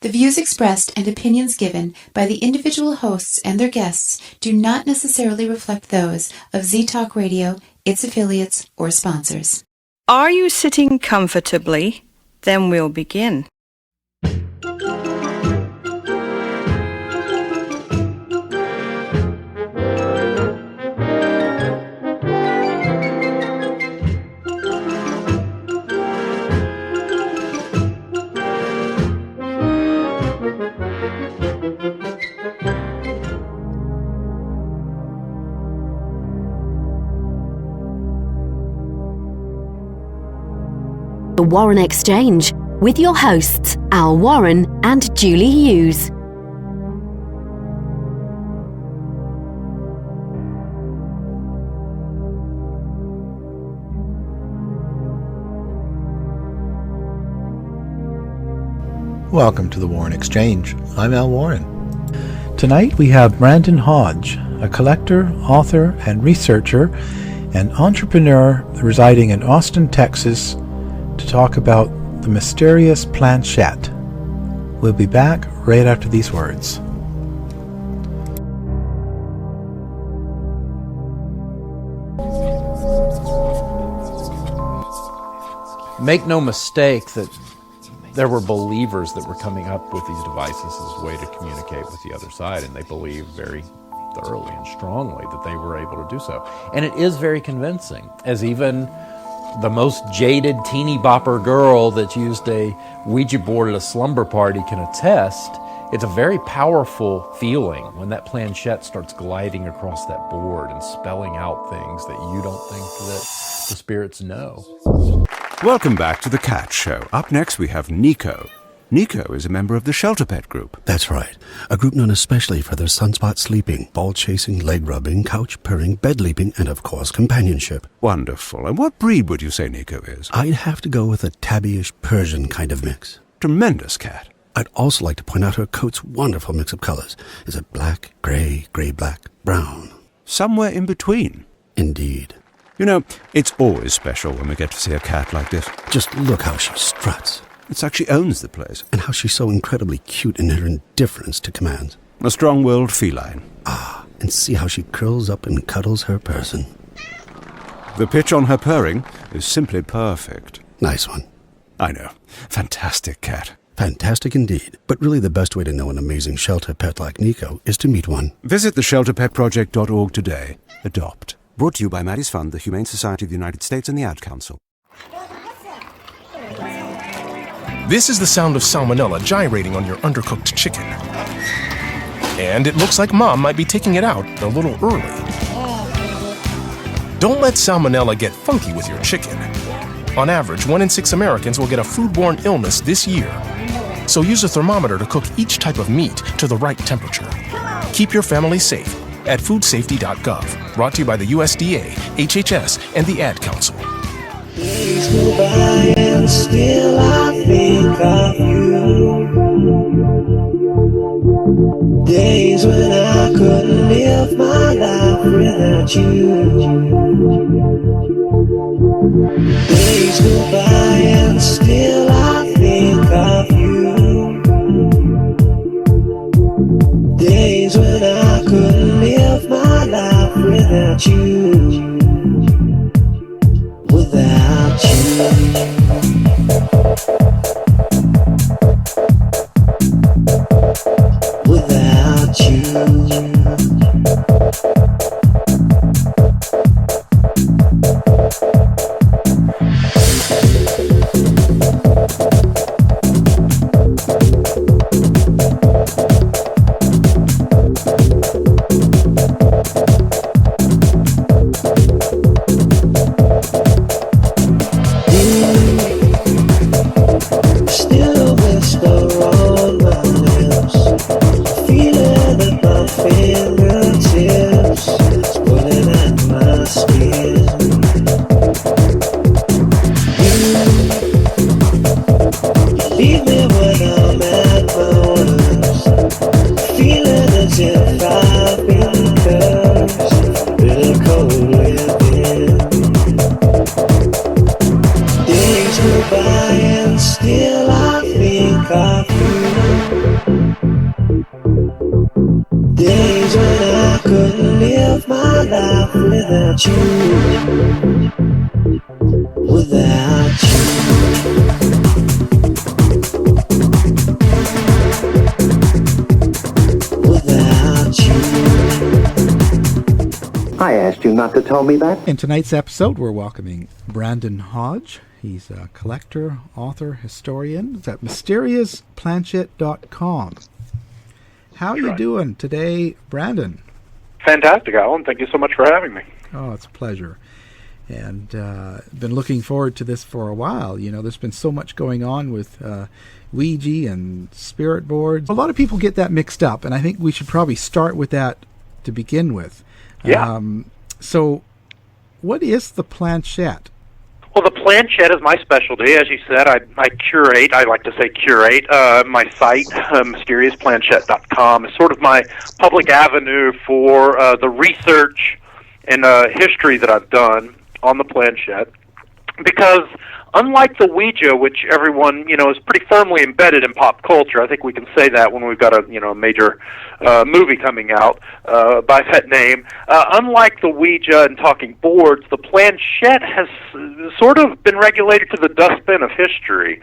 The views expressed and opinions given by the individual hosts and their guests do not necessarily reflect those of Z-Talk Radio, its affiliates, or sponsors. Are you sitting comfortably? Then we'll begin. The Warren Exchange with your hosts Al Warren and Julie Hughes. Welcome to the Warren Exchange. I'm Al Warren. Tonight we have Brandon Hodge, a collector, author, and researcher, and entrepreneur residing in Austin, Texas, to talk about the Mysterious Planchette. We'll be back right after these words. Make no mistake that there were believers that were coming up with these devices as a way to communicate with the other side, and they believed very thoroughly and strongly that they were able to do so. And it is very convincing, as even the most jaded teeny bopper girl that used a Ouija board at a slumber party can attest. It's a very powerful feeling when that planchette starts gliding across that board and spelling out things that you don't think that the spirits know. Welcome back to The Cat Show. Up next we have Nico. Nico is a member of the Shelter Pet Group. That's right. A group known especially for their sunspot sleeping, ball chasing, leg rubbing, couch purring, bed leaping, and of course companionship. Wonderful. And what breed would you say Nico is? I'd have to go with a tabbyish Persian kind of mix. Tremendous cat. I'd also like to point out her coat's wonderful mix of colors. Is it black, gray, gray-black, brown? Somewhere in between. Indeed. You know, it's always special when we get to see a cat like this. Just look how she struts. It's like she owns the place. And how she's so incredibly cute in her indifference to commands. A strong-willed feline. Ah, and see how she curls up and cuddles her person. The pitch on her purring is simply perfect. Nice one. I know. Fantastic cat. Fantastic indeed. But really the best way to know an amazing shelter pet like Nico is to meet one. Visit theshelterpetproject.org today. Adopt. Brought to you by Maddie's Fund, the Humane Society of the United States, and the Ad Council. This is the sound of salmonella gyrating on your undercooked chicken. And it looks like Mom might be taking it out a little early. Don't let salmonella get funky with your chicken. On average, 1 in 6 Americans will get a foodborne illness this year. So use a thermometer to cook each type of meat to the right temperature. Keep your family safe at foodsafety.gov. Brought to you by the USDA, HHS, and the Ad Council. Days go by and still I think of you. Days when I couldn't live my life without you. Days go by and still I think of you. Days when I couldn't live my life without you. Without you. Without you. Still whisper on my lips, feeling that my face without you, without you. I asked you not to tell me that. In tonight's episode, we're welcoming Brandon Hodge. He's a collector, author, historian. It's at mysteriousplantchette.com. How are you doing today, Brandon? Fantastic, Alan. Thank you so much for having me. Oh, it's a pleasure. And been looking forward to this for a while. You know, there's been so much going on with Ouija and spirit boards. A lot of people get that mixed up, and I think we should probably start with that to begin with. Yeah. So, what is the planchette? Well, the planchette is my specialty. As you said, I curate, I like to say curate, my site, MysteriousPlanchette.com, is sort of my public avenue for the research and history that I've done on the planchette. Because unlike the Ouija, which everyone, is pretty firmly embedded in pop culture, I think we can say that when we've got a major movie coming out by that name. Unlike the Ouija and talking boards, the planchette has sort of been regulated to the dustbin of history.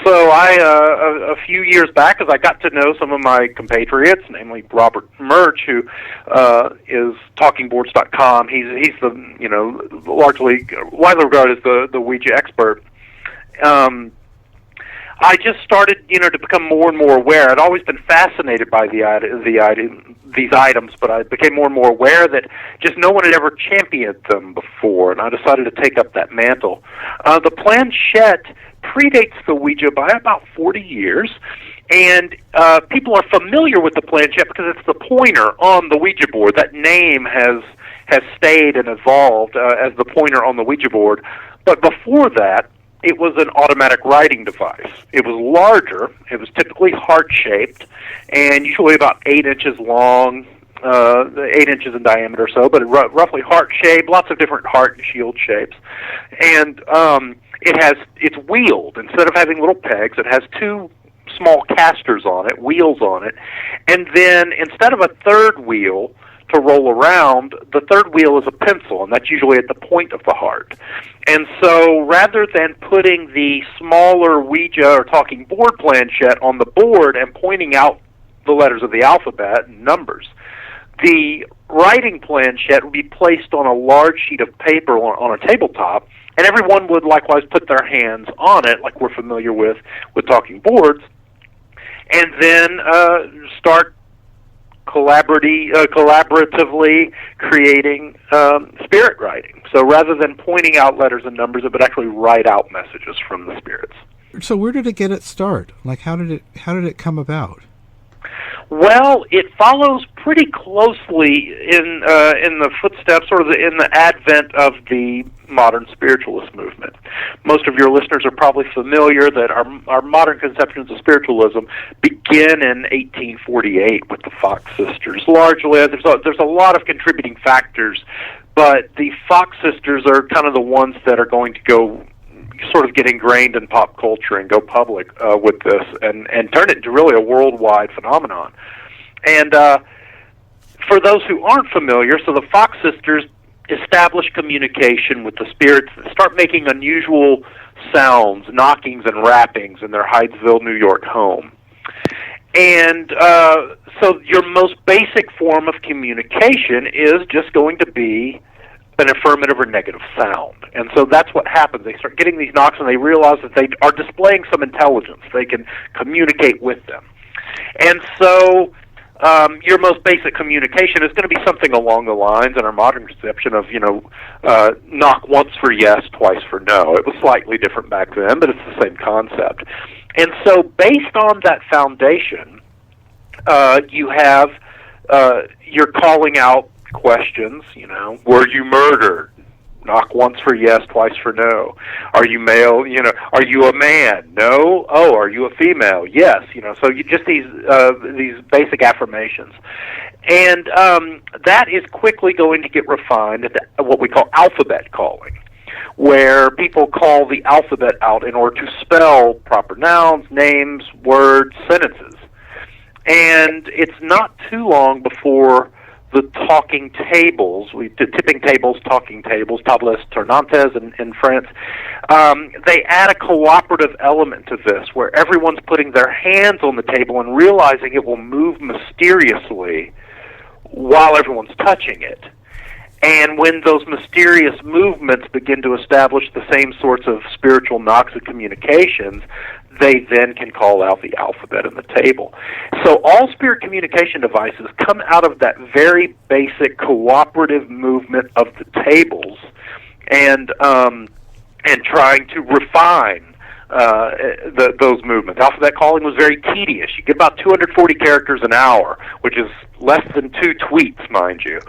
So a few years back, as I got to know some of my compatriots, namely Robert Murch, who is TalkingBoards.com, he's the largely widely regarded as the Ouija expert. I just started, to become more and more aware. I'd always been fascinated by these items, but I became more and more aware that just no one had ever championed them before, and I decided to take up that mantle. The planchette predates the Ouija by about 40 years, and people are familiar with the planchette because it's the pointer on the Ouija board. That name has stayed and evolved as the pointer on the Ouija board. But before that, it was an automatic writing device. It was larger. It was typically heart-shaped, and usually about 8 inches long, 8 inches in diameter or so, but roughly heart-shaped, lots of different heart and shield shapes. And it's wheeled. Instead of having little pegs, it has two small casters on it, wheels on it, and then instead of a third wheel to roll around, the third wheel is a pencil, and that's usually at the point of the heart. And so rather than putting the smaller Ouija or talking board planchette on the board and pointing out the letters of the alphabet and numbers, the writing planchette would be placed on a large sheet of paper on a tabletop, and everyone would likewise put their hands on it, like we're familiar with talking boards, and then start collaboratively creating spirit writing. So rather than pointing out letters and numbers, it would actually write out messages from the spirits. So where did it get its start? Like, how did it come about? Well, it follows pretty closely in the footsteps, or in the advent of the modern spiritualist movement. Most of your listeners are probably familiar that our modern conceptions of spiritualism begin in 1848 with the Fox sisters. Largely, there's a lot of contributing factors, but the Fox sisters are kind of the ones that are going to go sort of get ingrained in pop culture and go public with this and turn it into really a worldwide phenomenon. And for those who aren't familiar, so the Fox sisters establish communication with the spirits that start making unusual sounds, knockings and rappings in their Hydesville, New York home. And so your most basic form of communication is just going to be an affirmative or negative sound. And so that's what happens. They start getting these knocks and they realize that they are displaying some intelligence. They can communicate with them. And so your most basic communication is going to be something along the lines in our modern conception of, knock once for yes, twice for no. It was slightly different back then, but it's the same concept. And so based on that foundation, you have, you're calling out questions, were you murdered? Knock once for yes, twice for no. Are you male? Are you a man? No. Oh, are you a female? Yes. So you just these basic affirmations, and that is quickly going to get refined at what we call alphabet calling, where people call the alphabet out in order to spell proper nouns, names, words, sentences, and it's not too long before the talking tables, tipping tables, talking tables, tables tournantes in France, they add a cooperative element to this, where everyone's putting their hands on the table and realizing it will move mysteriously while everyone's touching it. And when those mysterious movements begin to establish the same sorts of spiritual knocks of communications, they then can call out the alphabet in the table. So all spirit communication devices come out of that very basic cooperative movement of the tables, and trying to refine those movements. Alphabet calling was very tedious. You get about 240 characters an hour, which is less than 2 tweets, mind you.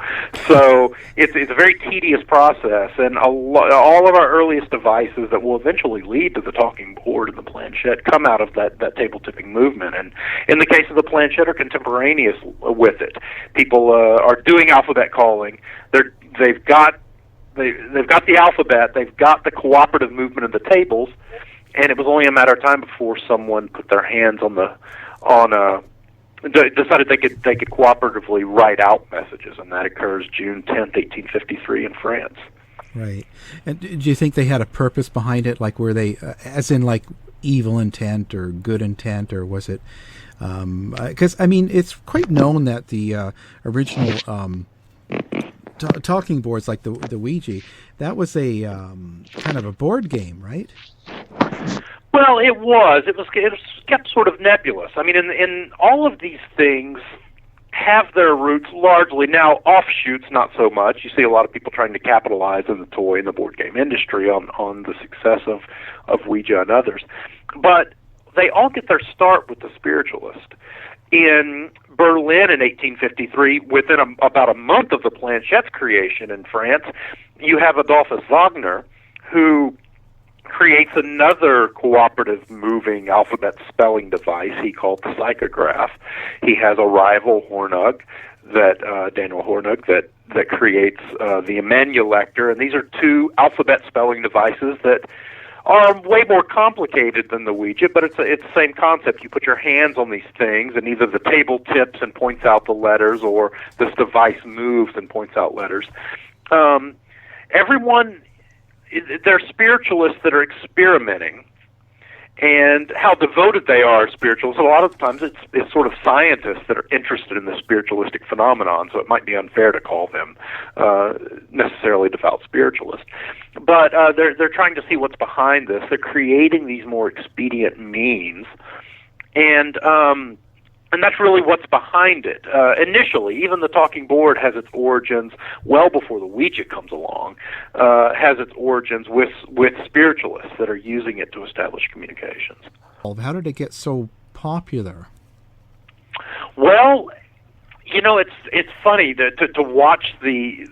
So it's a very tedious process, and all of our earliest devices that will eventually lead to the talking board and the planchette come out of that table tipping movement. And in the case of the planchette, are contemporaneous with it. People are doing alphabet calling. They've got the alphabet. They've got the cooperative movement of the tables. And it was only a matter of time before someone put their hands decided they could cooperatively write out messages, and that occurs June 10th, 1853 in France. Right. And do you think they had a purpose behind it, like were they, as in like evil intent or good intent, or was it? Because I mean, it's quite known that the original talking boards, like the Ouija, that was a kind of a board game, right? Well, it was. It was kept sort of nebulous. I mean, in all of these things have their roots largely, now offshoots not so much. You see a lot of people trying to capitalize in the toy and the board game industry on the success of Ouija and others. But they all get their start with the spiritualist. In Berlin in 1853, within about a month of the planchette's creation in France, you have Adolphus Wagner, who creates another cooperative moving alphabet spelling device he called the psychograph. He has a rival, Hornung, Daniel Hornung, that creates the Emmanuelector, and these are two alphabet spelling devices that are way more complicated than the Ouija, but it's the same concept. You put your hands on these things, and either the table tips and points out the letters, or this device moves and points out letters. They're spiritualists that are experimenting, and how devoted they are spiritualists. A lot of times it's sort of scientists that are interested in the spiritualistic phenomenon, so it might be unfair to call them necessarily devout spiritualists. But they're trying to see what's behind this. They're creating these more expedient means, and that's really what's behind it. Initially, even the talking board has its origins well before the Ouija comes along, has its origins with spiritualists that are using it to establish communications. How did it get so popular? Well, it's funny to watch the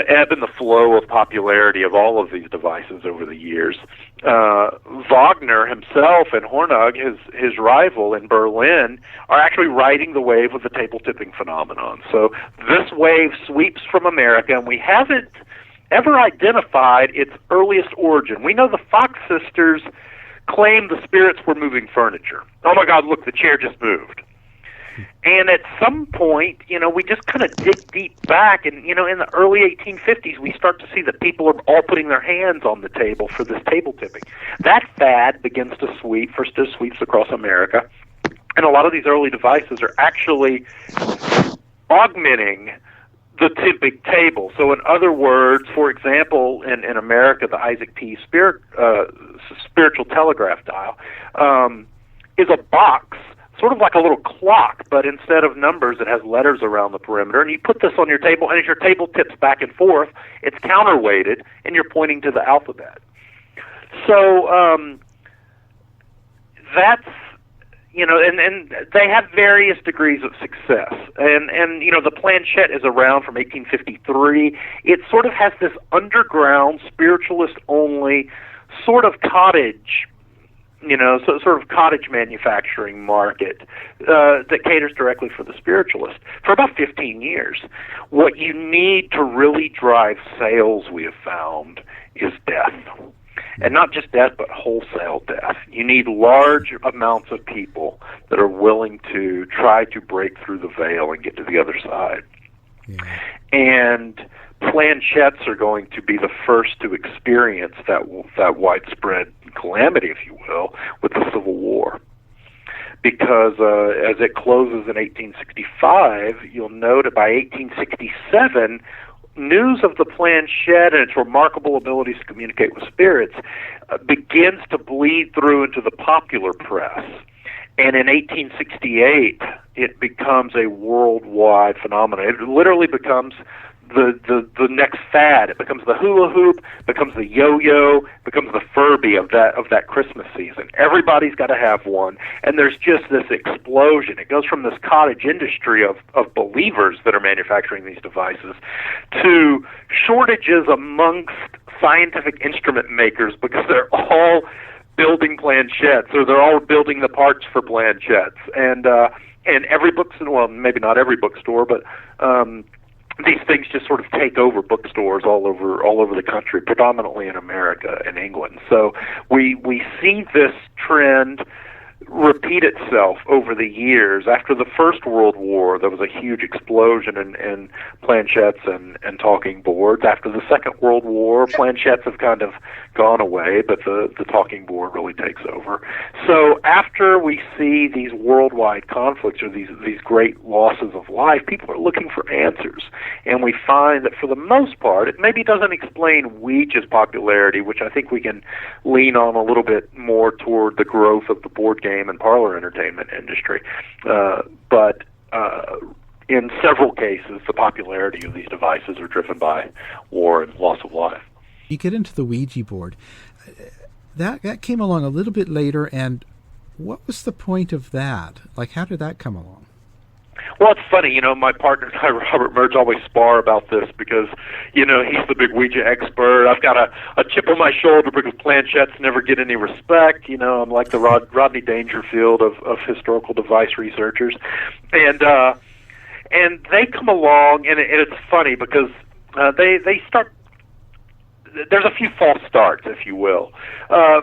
ebb and the flow of popularity of all of these devices over the years. Wagner himself and Hornung, his rival in Berlin, are actually riding the wave of the table tipping phenomenon. So this wave sweeps from America, and we haven't ever identified its earliest origin. We know the Fox sisters claimed the spirits were moving furniture. Oh my God, look, the chair just moved. And at some point, we just kind of dig deep back, and, in the early 1850s, we start to see that people are all putting their hands on the table for this table tipping. That fad begins to sweep, first it sweeps across America, and a lot of these early devices are actually augmenting the tipping table. So in other words, for example, in America, the Isaac P. spiritual telegraph dial is a box, sort of like a little clock, but instead of numbers, it has letters around the perimeter. And you put this on your table, and as your table tips back and forth, it's counterweighted, and you're pointing to the alphabet. So that's, and they have various degrees of success. And the planchette is around from 1853. It sort of has this underground, spiritualist-only sort of cottage sort of cottage manufacturing market that caters directly for the spiritualist for about 15 years. What you need to really drive sales, we have found, is death. And not just death, but wholesale death. You need large amounts of people that are willing to try to break through the veil and get to the other side. Yeah. And planchettes are going to be the first to experience that widespread calamity, if you will, with the Civil War. Because as it closes in 1865, you'll note that by 1867, news of the planchette and its remarkable abilities to communicate with spirits begins to bleed through into the popular press. And in 1868, it becomes a worldwide phenomenon. It literally becomes the next fad. It becomes the hula hoop, becomes the yo-yo, becomes the Furby of that Christmas season. Everybody's got to have one, and there's just this explosion. It goes from this cottage industry of believers that are manufacturing these devices to shortages amongst scientific instrument makers because they're all building planchettes, or they're all building the parts for planchettes, and every bookstore, well, maybe not every bookstore, but these things just sort of take over bookstores all over the country, predominantly in America and England. So we see this trend repeat itself over the years. After the First World War, there was a huge explosion in planchettes and talking boards. After the Second World War, planchettes have kind of gone away, but the talking board really takes over. So after we see these worldwide conflicts or these great losses of life, people are looking for answers. And we find that for the most part, it maybe doesn't explain Ouija's popularity, which I think we can lean on a little bit more toward the growth of the board game and parlor entertainment industry. But in several cases, the popularity of these devices are driven by war and loss of life. You get into the Ouija board. That came along a little bit later, and what was the point of that? Like, how did that come along? Well, it's funny, my partner and I, Robert Merge, always spar about this because, he's the big Ouija expert. I've got a chip on my shoulder because planchettes never get any respect. I'm like the Rodney Dangerfield of historical device researchers. And they come along, and it's funny because they start. There's a few false starts, if you will.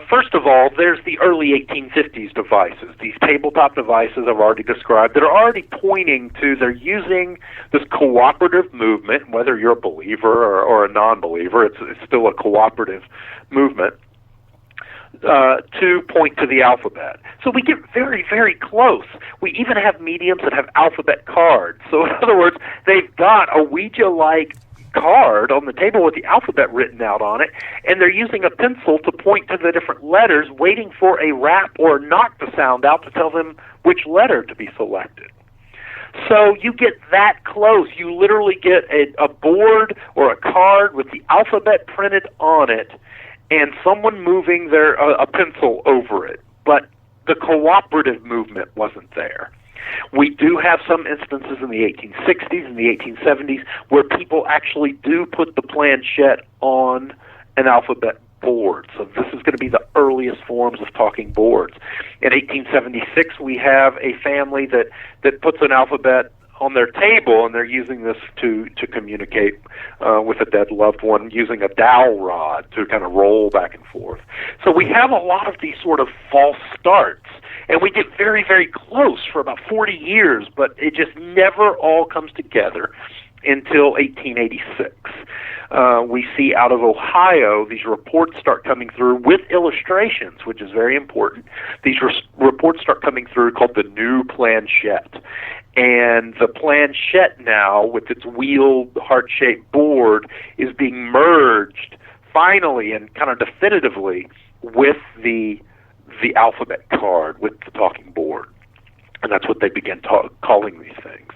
First of all, there's the early 1850s devices. These tabletop devices I've already described that are already pointing to, they're using this cooperative movement, whether you're a believer or a non-believer, it's still a cooperative movement, to point to the alphabet. So we get very, very close. We even have mediums that have alphabet cards. So in other words, they've got a Ouija-like card on the table with the alphabet written out on it, and they're using a pencil to point to the different letters, waiting for a rap or a knock to sound out to tell them which letter to be selected. So you get that close. You literally get a board or a card with the alphabet printed on it and someone moving a pencil over it. But the cooperative movement wasn't there. We do have some instances in the 1860s and the 1870s where people actually do put the planchette on an alphabet board. So this is going to be the earliest forms of talking boards. In 1876, we have a family that puts an alphabet on their table, and they're using this to communicate with a dead loved one using a dowel rod to kind of roll back and forth. So we have a lot of these sort of false starts, and we get very, very close for about 40 years, but it just never all comes together until 1886. We see out of Ohio, these reports start coming through with illustrations, which is very important. These reports start coming through called the New Planchette. And the planchette now, with its wheeled, heart-shaped board, is being merged finally and kind of definitively with the alphabet card, with the talking board. And that's what they began calling these things.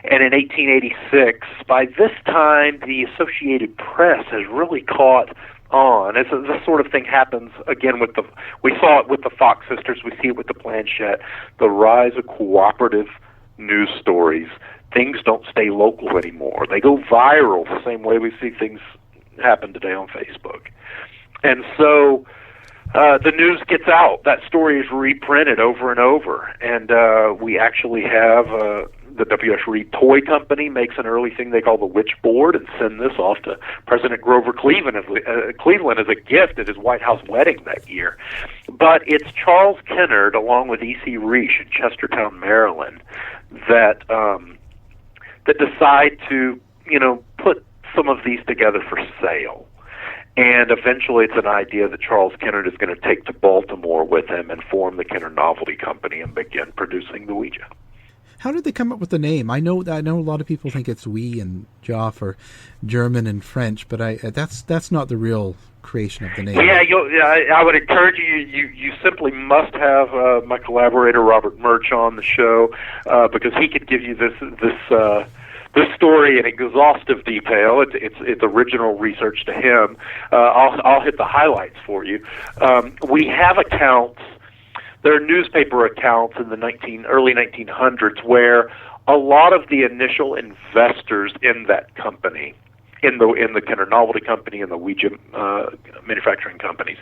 And in 1886, by this time, the Associated Press has really caught on. This sort of thing happens again we saw it with the Fox sisters, we see it with the planchette, the rise of cooperative news stories. Things don't stay local anymore. They go viral the same way we see things happen today on Facebook. And so the news gets out. That story is reprinted over and over. And we actually have the W.S. Reed Toy Company makes an early thing they call the Witch Board and send this off to President Grover Cleveland as a gift at his White House wedding that year. But it's Charles Kennard, along with E.C. Reich in Chestertown, Maryland, that decide to, put some of these together for sale. And eventually it's an idea that Charles Kennard is going to take to Baltimore with him and form the Kennard Novelty Company and begin producing the Ouija. How did they come up with the name? I know a lot of people think it's "we" and "ja" for German and French, but that's not the real creation of the name. Yeah, I would encourage you. You simply must have my collaborator Robert Murch on the show because he could give you this story in exhaustive detail. It's original research to him. I'll hit the highlights for you. We have accounts. There are newspaper accounts in the early 1900s where a lot of the initial investors in that company, in the Kennard Novelty Company and the Ouija manufacturing companies,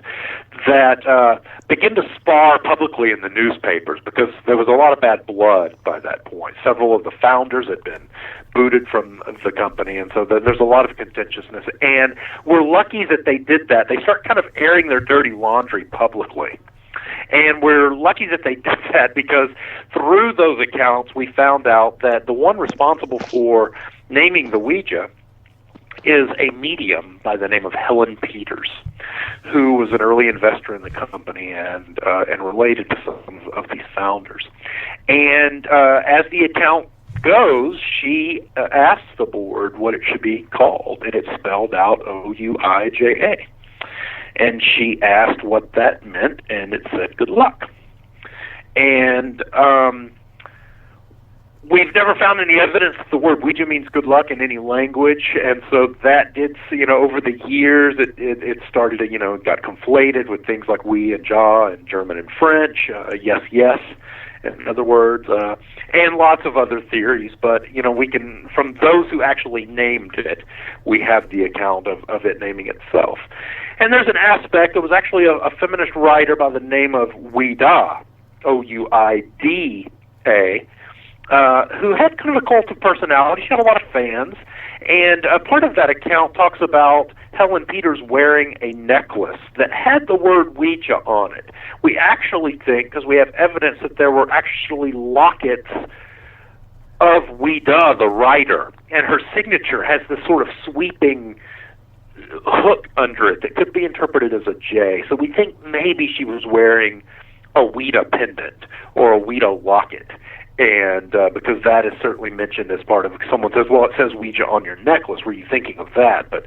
that begin to spar publicly in the newspapers because there was a lot of bad blood by that point. Several of the founders had been booted from the company, and so there's a lot of contentiousness. And we're lucky that they did that. They start kind of airing their dirty laundry publicly. And we're lucky that they did that because through those accounts we found out that the one responsible for naming the Ouija is a medium by the name of Helen Peters, who was an early investor in the company and related to some of these founders. And as the account goes, she asks the board what it should be called, and it's spelled out O-U-I-J-A. And she asked what that meant, and it said good luck. And we've never found any evidence that the word Ouija means good luck in any language, and so that did, over the years, it started to, got conflated with things like oui and ja in German and French, yes, yes, in other words, and lots of other theories. But, we can, from those who actually named it, we have the account of it naming itself. And there's an aspect, it was actually a feminist writer by the name of Ouida, O-U-I-D-A, who had kind of a cult of personality. She had a lot of fans, and part of that account talks about Helen Peters wearing a necklace that had the word Ouija on it. We actually think, because we have evidence that there were actually lockets of Ouida, the writer, and her signature has this sort of sweeping hook under it that could be interpreted as a J. So we think maybe she was wearing a Ouija pendant or a Ouija locket. And because that is certainly mentioned as part of it. Someone says, well, it says Ouija on your necklace. Were you thinking of that? But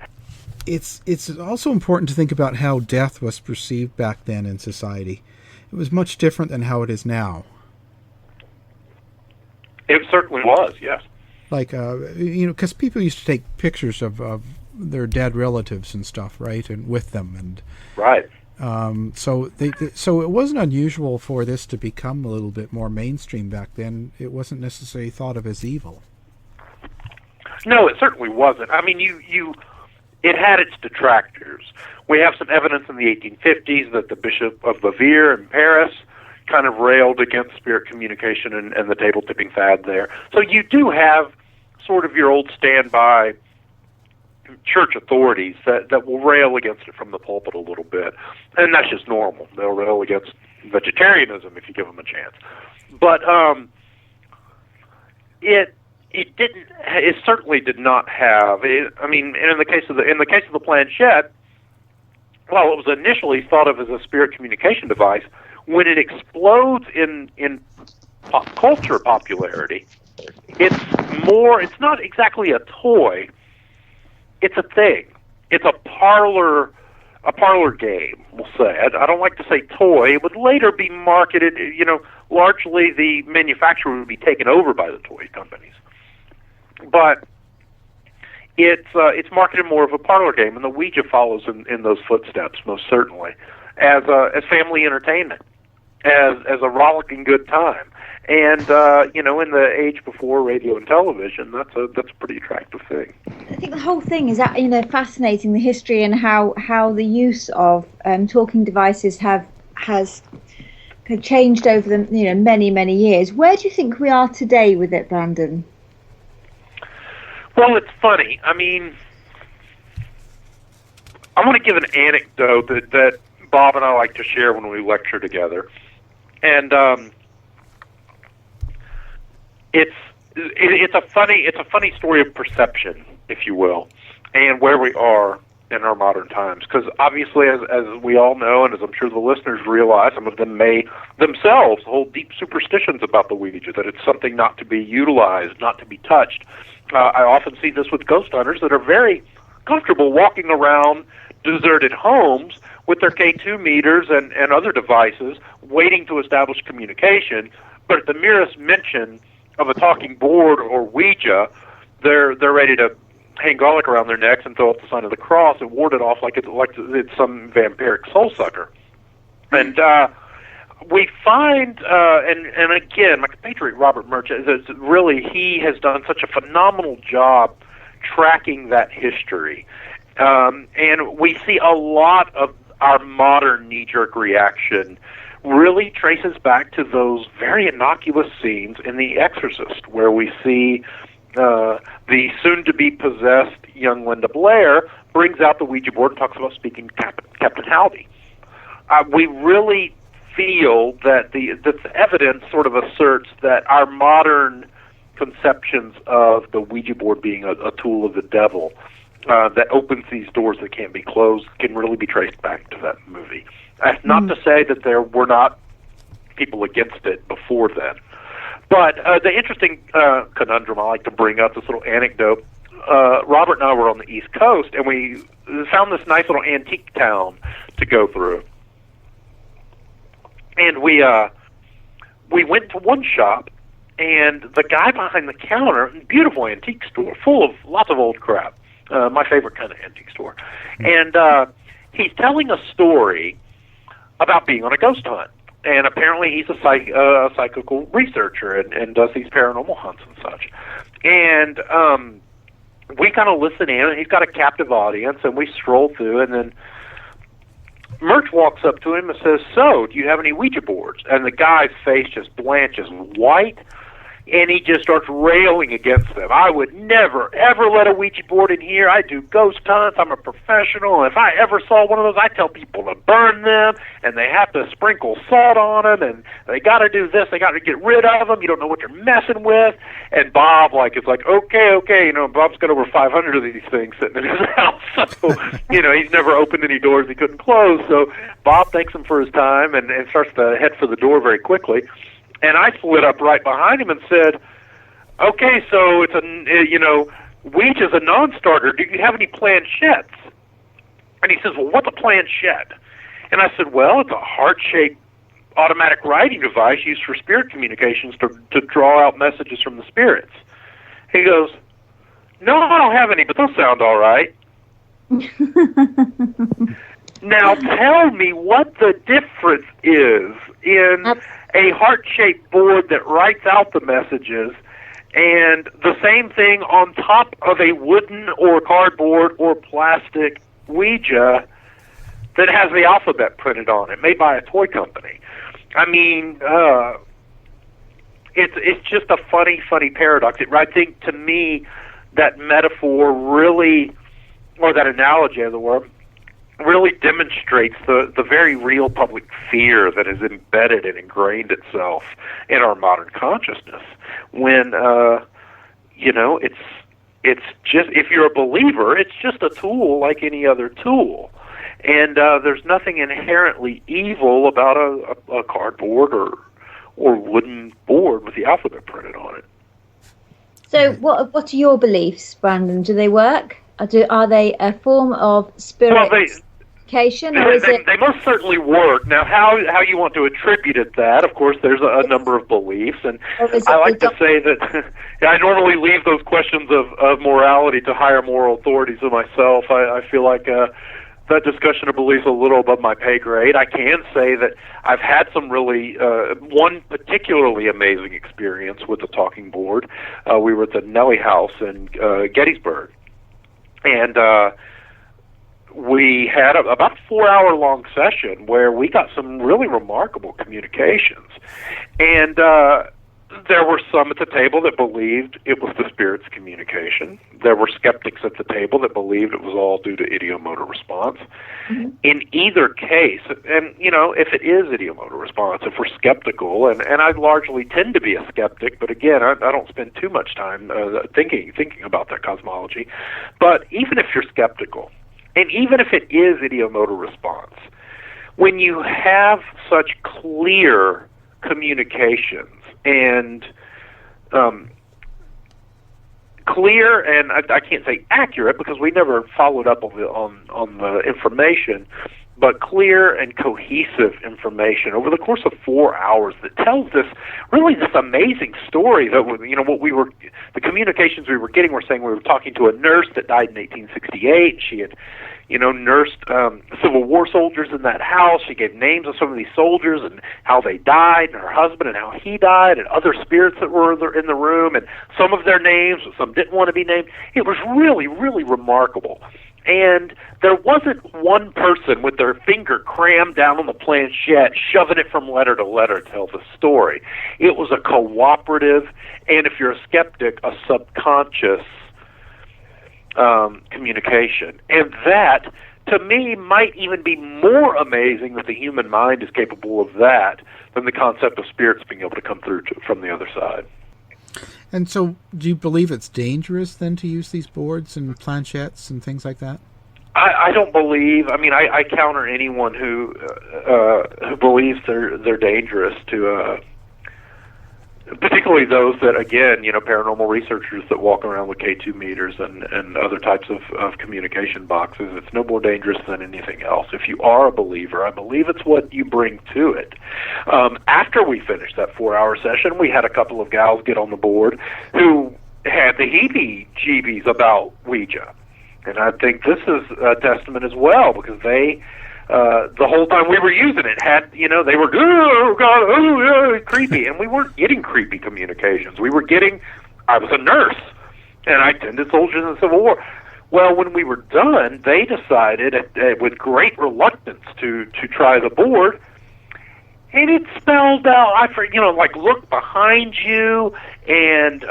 it's also important to think about how death was perceived back then in society. It was much different than how it is now. It certainly was, yes. Like, because people used to take pictures of their dead relatives and stuff, right, and with them, and right. So it wasn't unusual for this to become a little bit more mainstream back then. It wasn't necessarily thought of as evil. No, it certainly wasn't. I mean, it had its detractors. We have some evidence in the 1850s that the Bishop of Bavaria in Paris kind of railed against spirit communication and the table tipping fad there. So you do have sort of your old standby church authorities that will rail against it from the pulpit a little bit, and that's just normal. They'll rail against vegetarianism if you give them a chance. But it certainly did not have. I mean, in the case of the planchette, while it was initially thought of as a spirit communication device, when it explodes in pop culture popularity, it's not exactly a toy. It's a thing. It's a parlor game, we'll say. I don't like to say toy. It would later be marketed, largely the manufacturer would be taken over by the toy companies. But it's marketed more of a parlor game, and the Ouija follows in those footsteps, most certainly, as family entertainment, as a rollicking good time. And, in the age before radio and television, that's a pretty attractive thing. I think the whole thing is that, fascinating, the history and how the use of talking devices has changed over the many years. Where do you think we are today with it, Brandon? Well, it's funny. I mean, I want to give an anecdote that Bob and I like to share when we lecture together, and it's a funny story of perception, if you will, and where we are in our modern times. Because obviously, as we all know, and as I'm sure the listeners realize, some of them may themselves hold deep superstitions about the Ouija, that it's something not to be utilized, not to be touched. I often see this with ghost hunters that are very comfortable walking around deserted homes with their K2 meters and other devices, waiting to establish communication, but at the merest mention of a talking board or Ouija, they're ready to hang garlic around their necks and throw up the sign of the cross and ward it off like it's some vampiric soul sucker. And we find, and again, my compatriot Robert Murch, he has done such a phenomenal job tracking that history. And we see a lot of our modern knee-jerk reaction really traces back to those very innocuous scenes in The Exorcist, where we see the soon-to-be possessed young Linda Blair brings out the Ouija board and talks about speaking to Captain Howdy. We really feel that the evidence sort of asserts that our modern conceptions of the Ouija board being a tool of the devil that opens these doors that can't be closed can really be traced back to that movie. That's not to say that there were not people against it before then. But the interesting conundrum I like to bring up, this little anecdote, Robert and I were on the East Coast, and we found this nice little antique town to go through. And we went to one shop, and the guy behind the counter, beautiful antique store, full of lots of old crap, my favorite kind of antique store. And he's telling a story about being on a ghost hunt. And apparently he's a psychical researcher and does these paranormal hunts and such. And we kind of listen in, and he's got a captive audience, and we stroll through, and then Murch walks up to him and says, "So, do you have any Ouija boards?" And the guy's face just blanches white, and he just starts railing against them. "I would never, ever let a Ouija board in here. I do ghost hunts. I'm a professional. And if I ever saw one of those, I tell people to burn them, and they have to sprinkle salt on them, and they got to do this. They got to get rid of them. You don't know what you're messing with." And Bob, is like, okay. Bob's got over 500 of these things sitting in his house. So, he's never opened any doors he couldn't close. So Bob thanks him for his time and starts to head for the door very quickly. And I slid up right behind him and said, "Okay, so it's Ouija's a non-starter. Do you have any planchettes?" And he says, "Well, what's a planchette?" And I said, "Well, it's a heart-shaped automatic writing device used for spirit communications to draw out messages from the spirits." He goes, "No, I don't have any, but those sound all right." Now tell me what the difference is in a heart-shaped board that writes out the messages and the same thing on top of a wooden or cardboard or plastic Ouija that has the alphabet printed on it, made by a toy company. I mean, it's just a funny paradox. I think, to me, that metaphor really, or that analogy, as it were, really demonstrates the very real public fear that has embedded and ingrained itself in our modern consciousness. When, it's just, if you're a believer, it's just a tool like any other tool. And there's nothing inherently evil about a cardboard or wooden board with the alphabet printed on it. So what are your beliefs, Brandon? Do they work? Are they a form of spirification? They most certainly work. Now, how you want to attribute it that, of course, there's a number of beliefs, and I like to say that I normally leave those questions of morality to higher moral authorities than myself. I feel like that discussion of beliefs a little above my pay grade. I can say that I've had some really, one particularly amazing experience with the talking board. We were at the Nellie House in Gettysburg, and we had about a 4-hour-long session where we got some really remarkable communications. And there were some at the table that believed it was the spirit's communication. There were skeptics at the table that believed it was all due to idiomotor response. Mm-hmm. In either case, and, if it is idiomotor response, if we're skeptical, and I largely tend to be a skeptic, but again, I don't spend too much time thinking about that cosmology. But even if you're skeptical, and even if it is idiomotor response, when you have such clear communications and clear, and I can't say accurate because we never followed up on the information, but clear and cohesive information over the course of 4 hours that tells this amazing story that the communications we were getting were saying we were talking to a nurse that died in 1868. She had nursed Civil War soldiers in that house. She gave names of some of these soldiers and how they died, and her husband and how he died, and other spirits that were in the room, and some of their names, some didn't want to be named. It was really, really remarkable. And there wasn't one person with their finger crammed down on the planchette, shoving it from letter to letter to tell the story. It was a cooperative, and if you're a skeptic, a subconscious communication. And that, to me, might even be more amazing that the human mind is capable of that than the concept of spirits being able to come through from the other side. And so, do you believe it's dangerous then to use these boards and planchettes and things like that? I don't believe. I counter anyone who believes they're dangerous to, particularly those that, again, paranormal researchers that walk around with K2 meters and other types of communication boxes. It's no more dangerous than anything else. If you are a believer, I believe it's what you bring to it. After we finished that 4-hour session, we had a couple of gals get on the board who had the heebie-jeebies about Ouija. And I think this is a testament as well, because they, the whole time we were using it, they were, oh, God, oh, creepy. And we weren't getting creepy communications. We were getting, I was a nurse, and I tended soldiers in the Civil War. Well, when we were done, they decided, with great reluctance, to try the board. And it spelled out, look behind you, and,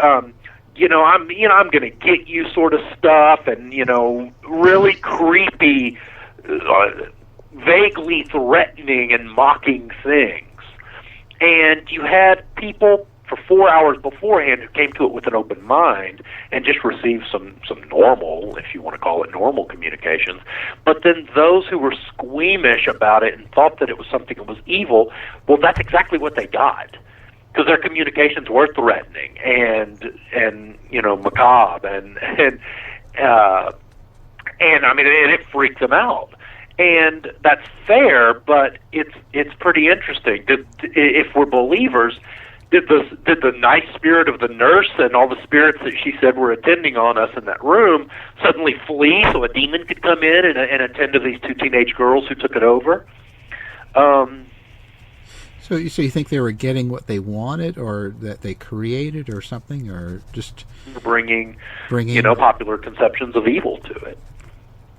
I'm going to get you sort of stuff, and, really creepy, vaguely threatening and mocking things. And you had people for 4 hours beforehand who came to it with an open mind and just received some normal, if you want to call it normal, communications. But then those who were squeamish about it and thought that it was something that was evil, well, that's exactly what they got. Because their communications were threatening and macabre and it freaked them out. And that's fair, but it's pretty interesting. If we're believers, did the nice spirit of the nurse and all the spirits that she said were attending on us in that room suddenly flee so a demon could come in and attend to these two teenage girls who took it over? So you think they were getting what they wanted, or that they created, or something, or just bringing popular conceptions of evil to it?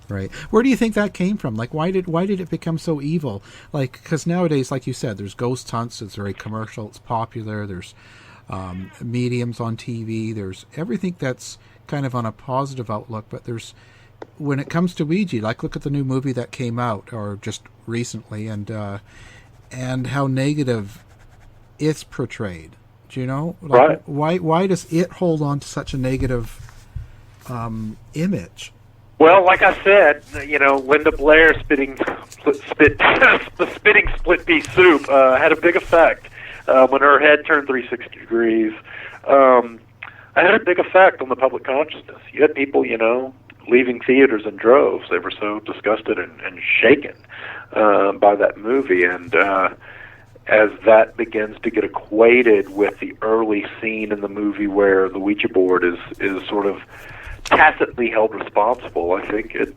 Right. Where do you think that came from? Like, why did it become so evil? Like, because nowadays, like you said, there's ghost hunts. It's very commercial. It's popular. There's mediums on TV. There's everything that's kind of on a positive outlook. But when it comes to Ouija, like look at the new movie that came out, or just recently, and how negative it's portrayed. Do you know? Like, right. Why does it hold on to such a negative image? Well, like I said, Linda Blair spitting split pea soup had a big effect when her head turned 360 degrees. It had a big effect on the public consciousness. You had people, leaving theaters in droves. They were so disgusted and shaken by that movie. And as that begins to get equated with the early scene in the movie where the Ouija board is sort of tacitly held responsible, I think it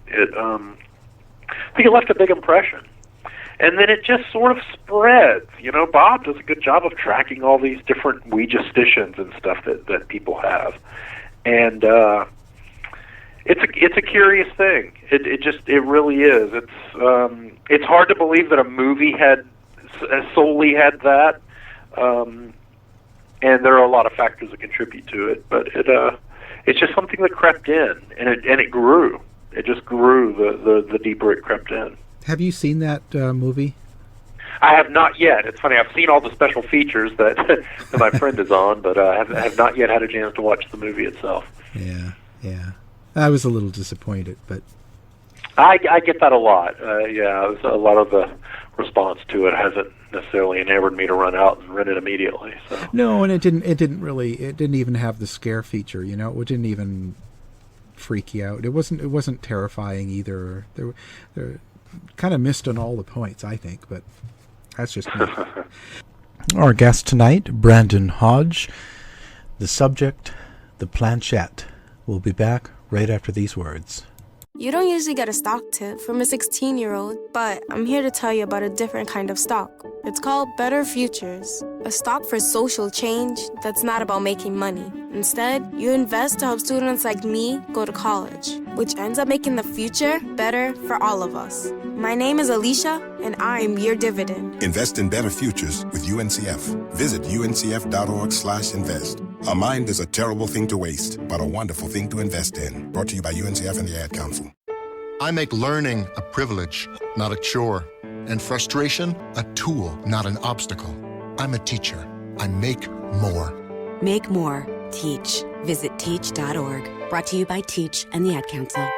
left a big impression. And then it just sort of spreads. Bob does a good job of tracking all these different Ouija-stitions and stuff that people have. And it's a curious thing. It really is. It's hard to believe that a movie had solely had that, and there are a lot of factors that contribute to it. But it's just something that crept in, and it grew. It just grew the deeper it crept in. Have you seen that movie? I have not yet. It's funny. I've seen all the special features that my friend is on, but I have not yet had a chance to watch the movie itself. Yeah. I was a little disappointed, but I get that a lot. A lot of the response to it hasn't necessarily enabled me to run out and rent it immediately. So. No, and it didn't even have the scare feature. You know, it didn't even freak you out. It wasn't terrifying either. They kind of missed on all the points, I think, but that's just me. Our guest tonight, Brandon Hodge. The subject, the planchette. We'll be back right after these words. You don't usually get a stock tip from a 16-year-old, but I'm here to tell you about a different kind of stock. It's called Better Futures, a stock for social change that's not about making money. Instead, you invest to help students like me go to college, which ends up making the future better for all of us. My name is Alicia, and I'm your dividend. Invest in better futures with UNCF. Visit uncf.org/invest. A mind is a terrible thing to waste, but a wonderful thing to invest in. Brought to you by UNCF and the Ad Council. I make learning a privilege, not a chore, and frustration a tool, not an obstacle. I'm a teacher. I make more. Make more. Teach. Visit teach.org. Brought to you by Teach and the Ad Council.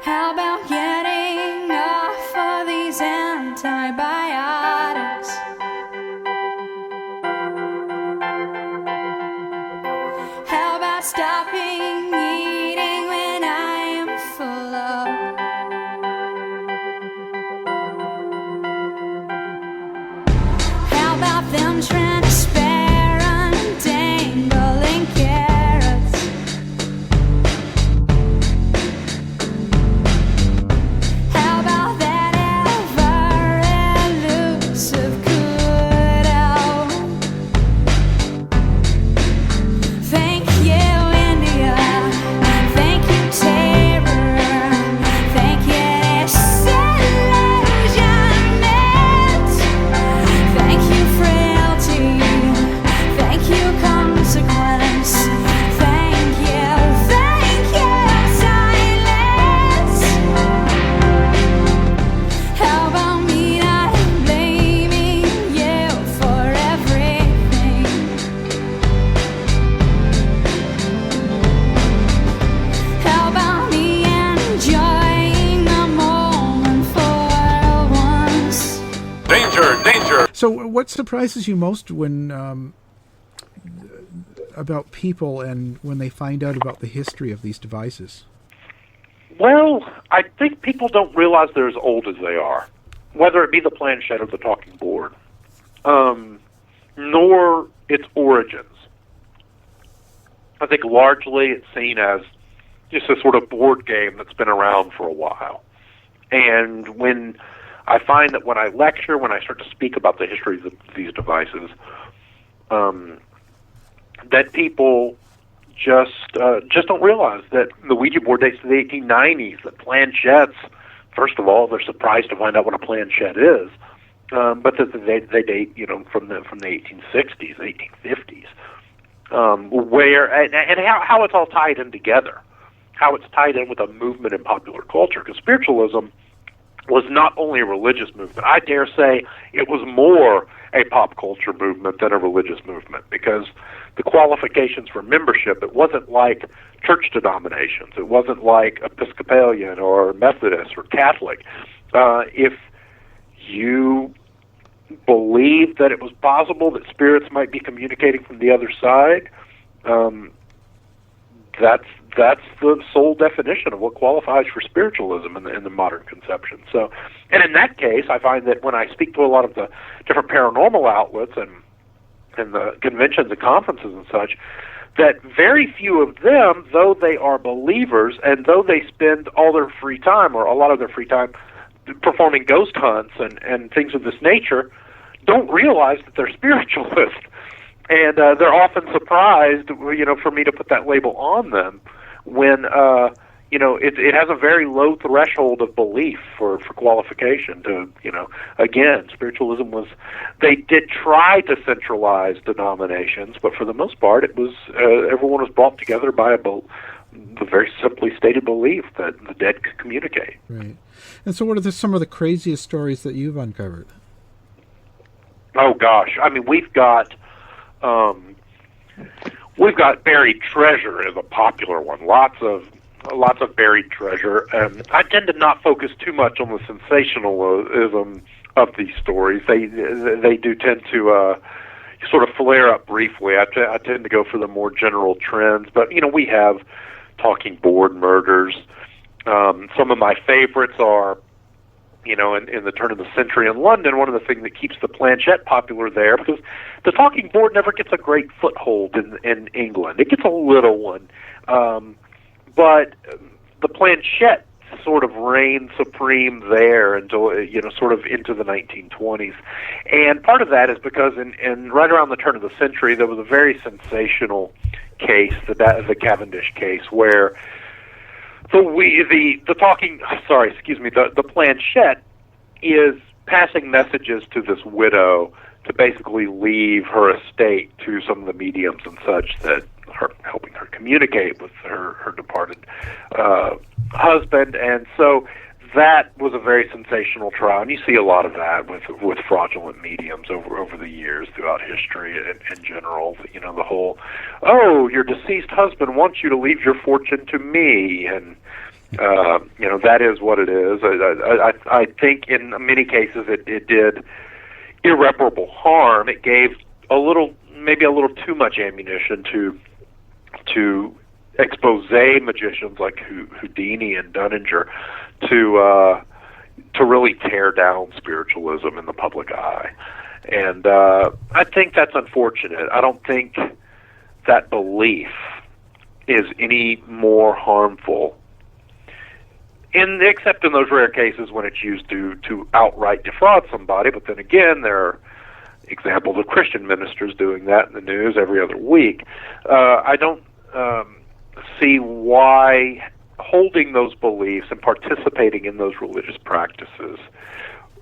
How about getting off of these antibiotics? How about stopping eating when I am full of? How about them transparent dangling carrots? How about that ever-elusive kudo? Thank you, India. Thank you, terror. Thank you, disillusionment. Thank you, frailty. Thank you, consequence. Thank you, silence. How about me not blaming you for everything? How about me enjoying the moment for once? Danger! So, what surprises you most when about people and when they find out about the history of these devices? Well, I think people don't realize they're as old as they are, whether it be the planchette or the talking board, nor its origins. I think largely it's seen as just a sort of board game that's been around for a while. And when I find that when I lecture, when I start to speak about the history of these devices, that people just don't realize that the Ouija board dates to the 1890s, that planchettes, first of all, they're surprised to find out what a planchette is, but that they date, from the 1860s, 1850s, where and how it's all tied in together, how it's tied in with a movement in popular culture, because spiritualism was not only a religious movement. I dare say it was more a pop culture movement than a religious movement, because the qualifications for membership, it wasn't like church denominations. It wasn't like Episcopalian or Methodist or Catholic. If you believed that it was possible that spirits might be communicating from the other side, that's the sole definition of what qualifies for spiritualism in the modern conception. So, and in that case, I find that when I speak to a lot of the different paranormal outlets and the conventions and conferences and such, that very few of them, though they are believers and though they spend all their free time or a lot of their free time performing ghost hunts and things of this nature don't realize that they're spiritualists. And they're often surprised, for me to put that label on them when, it has a very low threshold of belief for qualification to, again, spiritualism they did try to centralize denominations, but for the most part it was, everyone was brought together by the very simply stated belief that the dead could communicate. Right. And so what are some of the craziest stories that you've uncovered? Oh gosh. I mean, we've got buried treasure is a popular one. Lots of buried treasure, and I tend to not focus too much on the sensationalism of these stories. They do tend to sort of flare up briefly. I tend to go for the more general trends, but we have talking board murders. Some of my favorites are, in the turn of the century in London, one of the things that keeps the planchette popular there, because the talking board never gets a great foothold in England. It gets a little one. But the planchette sort of reigned supreme there until, sort of into the 1920s. And part of that is because in right around the turn of the century, there was a very sensational case, the Cavendish case, where the planchette is passing messages to this widow to basically leave her estate to some of the mediums and such that are helping her communicate with her departed husband. And so that was a very sensational trial, and you see a lot of that with fraudulent mediums over the years throughout history in general. The whole, your deceased husband wants you to leave your fortune to me, and that is what it is. I think in many cases it did irreparable harm. It gave maybe a little too much ammunition to expose magicians like Houdini and Dunninger to really tear down spiritualism in the public eye. And I think that's unfortunate. I don't think that belief is any more harmful, except in those rare cases when it's used to outright defraud somebody. But then again, there are examples of Christian ministers doing that in the news every other week. I don't see why holding those beliefs and participating in those religious practices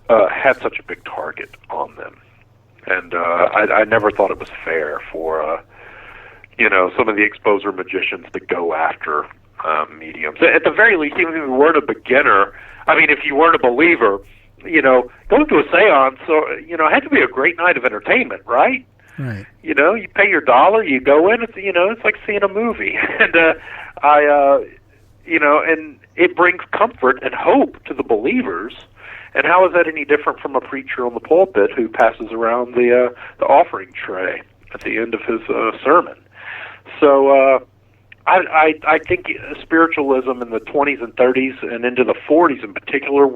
had such a big target on them. And I never thought it was fair for some of the exposer magicians to go after mediums. At the very least, even if you weren't a beginner, if you weren't a believer, going to a seance, it had to be a great night of entertainment, right? Right. You pay your $1, you go in, it's like seeing a movie. And and it brings comfort and hope to the believers. And how is that any different from a preacher on the pulpit who passes around the offering tray at the end of his sermon? So I think spiritualism in the 20s and 30s and into the 40s in particular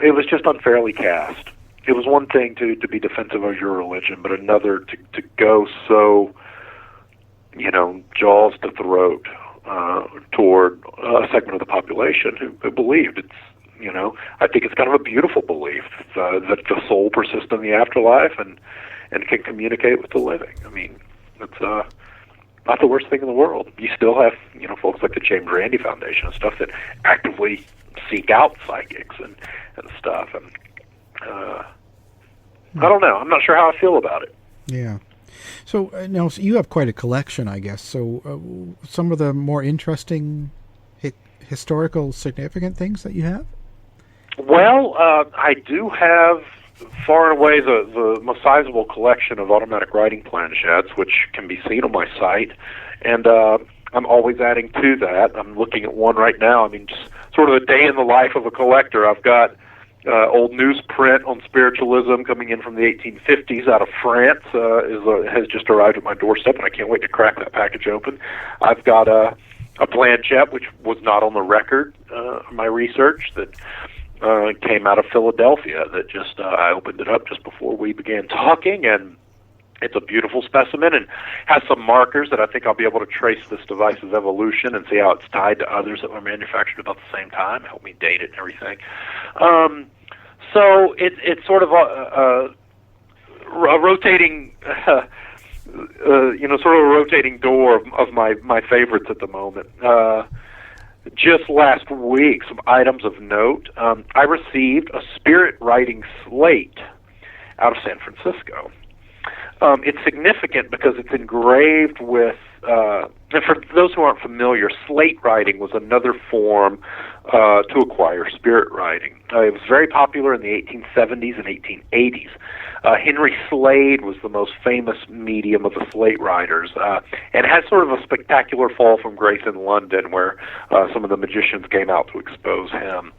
it was just unfairly cast. It was one thing to be defensive of your religion, but another to go so, jaws to throat toward a segment of the population who believed. I think it's kind of a beautiful belief that the soul persists in the afterlife and can communicate with the living. It's not the worst thing in the world. You still have, folks like the James Randi Foundation and stuff that actively seek out psychics and stuff. And I don't know. I'm not sure how I feel about it. Yeah. So now you have quite a collection, I guess. So some of the more interesting historical significant things that you have? Well, I do have far and away the most sizable collection of automatic writing planchettes, which can be seen on my site. And I'm always adding to that. I'm looking at one right now. Just sort of a day in the life of a collector. I've got old newsprint on spiritualism coming in from the 1850s out of France has just arrived at my doorstep, and I can't wait to crack that package open. I've got a planchette, which was not on the record, my research, that came out of Philadelphia that just I opened it up just before we began talking, and It's a beautiful specimen and has some markers that I think I'll be able to trace this device's evolution and see how it's tied to others that were manufactured about the same time, help me date it and everything. So it's sort of a rotating, sort of a rotating door of my favorites at the moment. Just last week, some items of note. I received a spirit writing slate out of San Francisco. It's significant because it's engraved with, and for those who aren't familiar, slate writing was another form to acquire spirit writing. It was very popular in the 1870s and 1880s. Henry Slade was the most famous medium of the slate writers, and had sort of a spectacular fall from grace in London where some of the magicians came out to expose him.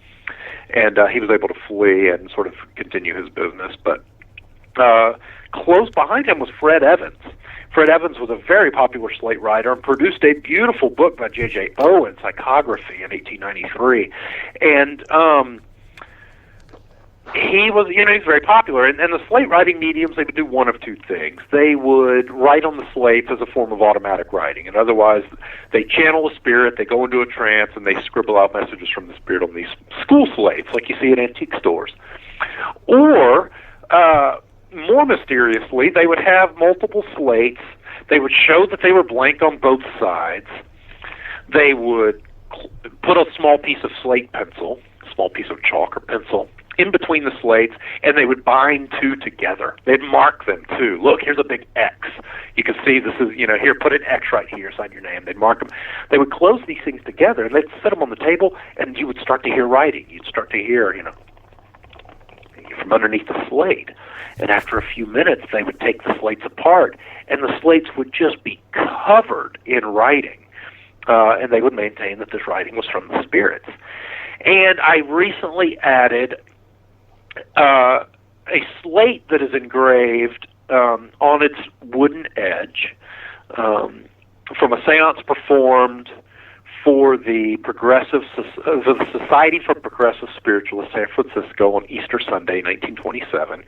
And he was able to flee and sort of continue his business, but close behind him was Fred Evans. Fred Evans was a very popular slate writer and produced a beautiful book by J.J. Owen, Psychography, in 1893. And he was, he's very popular. And the slate writing mediums, they would do one of two things. They would write on the slates as a form of automatic writing, and otherwise they channel a spirit, they go into a trance, and they scribble out messages from the spirit on these school slates, like you see at antique stores. Or more mysteriously, they would have multiple slates. They would show that they were blank on both sides. They would put a small piece of slate pencil, a small piece of chalk or pencil, in between the slates, and they would bind two together. They'd mark them, too. Look, here's a big X. You can see this is, here, put an X right here, sign your name. They'd mark them. They would close these things together, and they'd set them on the table, and you would start to hear writing. You'd start to hear, from underneath the slate. And after a few minutes, they would take the slates apart, and the slates would just be covered in writing. And they would maintain that this writing was from the spirits. And I recently added a slate that is engraved on its wooden edge from a seance performed for the Society for Progressive Spiritualists, San Francisco, on Easter Sunday, 1927.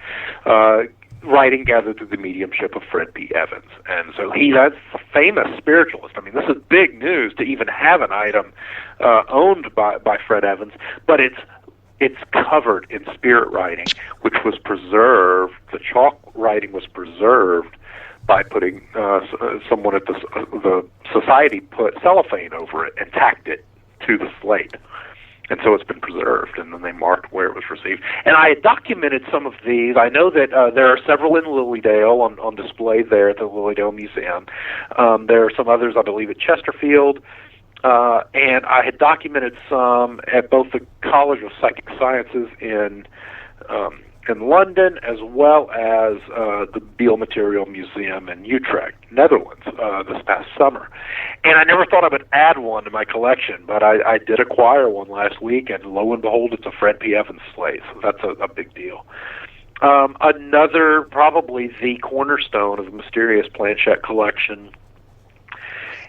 Writing gathered through the mediumship of Fred P. Evans. And so that's a famous spiritualist. I mean, this is big news to even have an item owned by Fred Evans, but it's covered in spirit writing, which was preserved. The chalk writing was preserved by putting someone at the society put cellophane over it and tacked it to the slate. And so it's been preserved, and then they marked where it was received. And I had documented some of these. I know that there are several in Lilydale on display there at the Lilydale Museum. There are some others, I believe, at Chesterfield. And I had documented some at both the College of Psychic Sciences in London, as well as the Biomaterial Museum in Utrecht, Netherlands, this past summer. And I never thought I would add one to my collection, but I did acquire one last week, and lo and behold, it's a Fred P. Evans slate, so that's a big deal. Another, probably the cornerstone of the Mysterious Planchette collection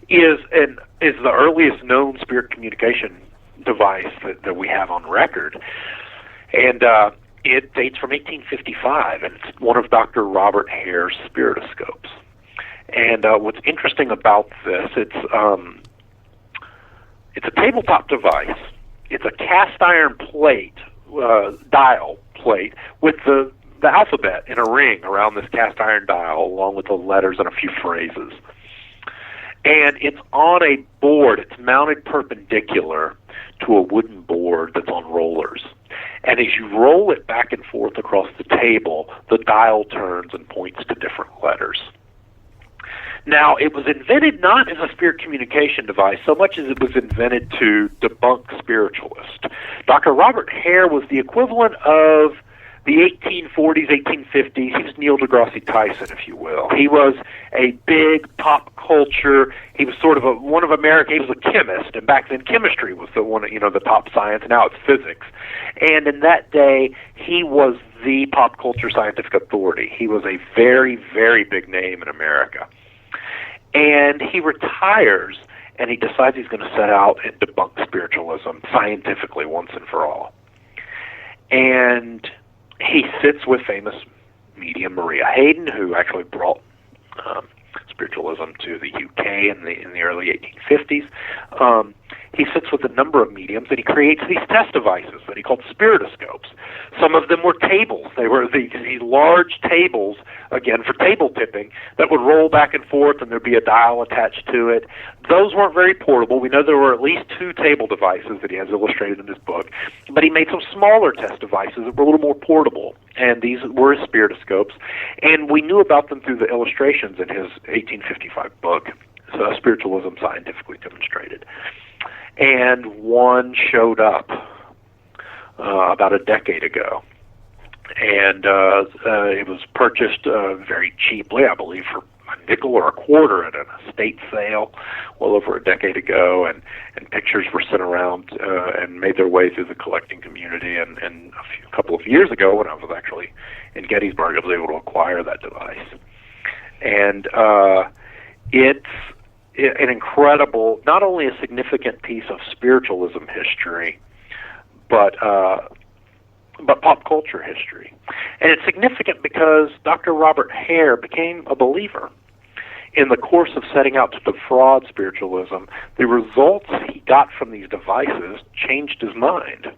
is the earliest known spirit communication device that we have on record. And it dates from 1855, and it's one of Dr. Robert Hare's spiritoscopes. And what's interesting about this, it's a tabletop device. It's a cast iron plate, dial plate, with the alphabet in a ring around this cast iron dial, along with the letters and a few phrases. And it's on a board. It's mounted perpendicular to a wooden board that's on rollers. And as you roll it back and forth across the table, the dial turns and points to different letters. Now, it was invented not as a spirit communication device so much as it was invented to debunk spiritualists. Dr. Robert Hare was the equivalent of the 1840s, 1850s. He was Neil deGrasse Tyson, if you will. He was a big pop culture. He was sort of one of America. He was a chemist, and back then chemistry was the top science. Now it's physics. And in that day, he was the pop culture scientific authority. He was a very, very big name in America. And he retires, and he decides he's going to set out and debunk spiritualism scientifically once and for all. And he sits with famous medium Maria Hayden, who actually brought spiritualism to the UK in the early 1850s. He sits with a number of mediums, and he creates these test devices that he called spiritoscopes. Some of them were tables. They were these large tables, again, for table tipping, that would roll back and forth, and there'd be a dial attached to it. Those weren't very portable. We know there were at least 2 table devices that he has illustrated in his book, but he made some smaller test devices that were a little more portable, and these were his spiritoscopes, and we knew about them through the illustrations in his 1855 book, Spiritualism Scientifically Demonstrated. And one showed up about a decade ago, and it was purchased very cheaply, I believe, for a nickel or a quarter at an estate sale well over a decade ago, and pictures were sent around and made their way through the collecting community, and a couple of years ago, when I was actually in Gettysburg, I was able to acquire that device. And it's an incredible, not only a significant piece of spiritualism history, but pop culture history. And it's significant because Dr. Robert Hare became a believer. In the course of setting out to defraud spiritualism, the results he got from these devices changed his mind.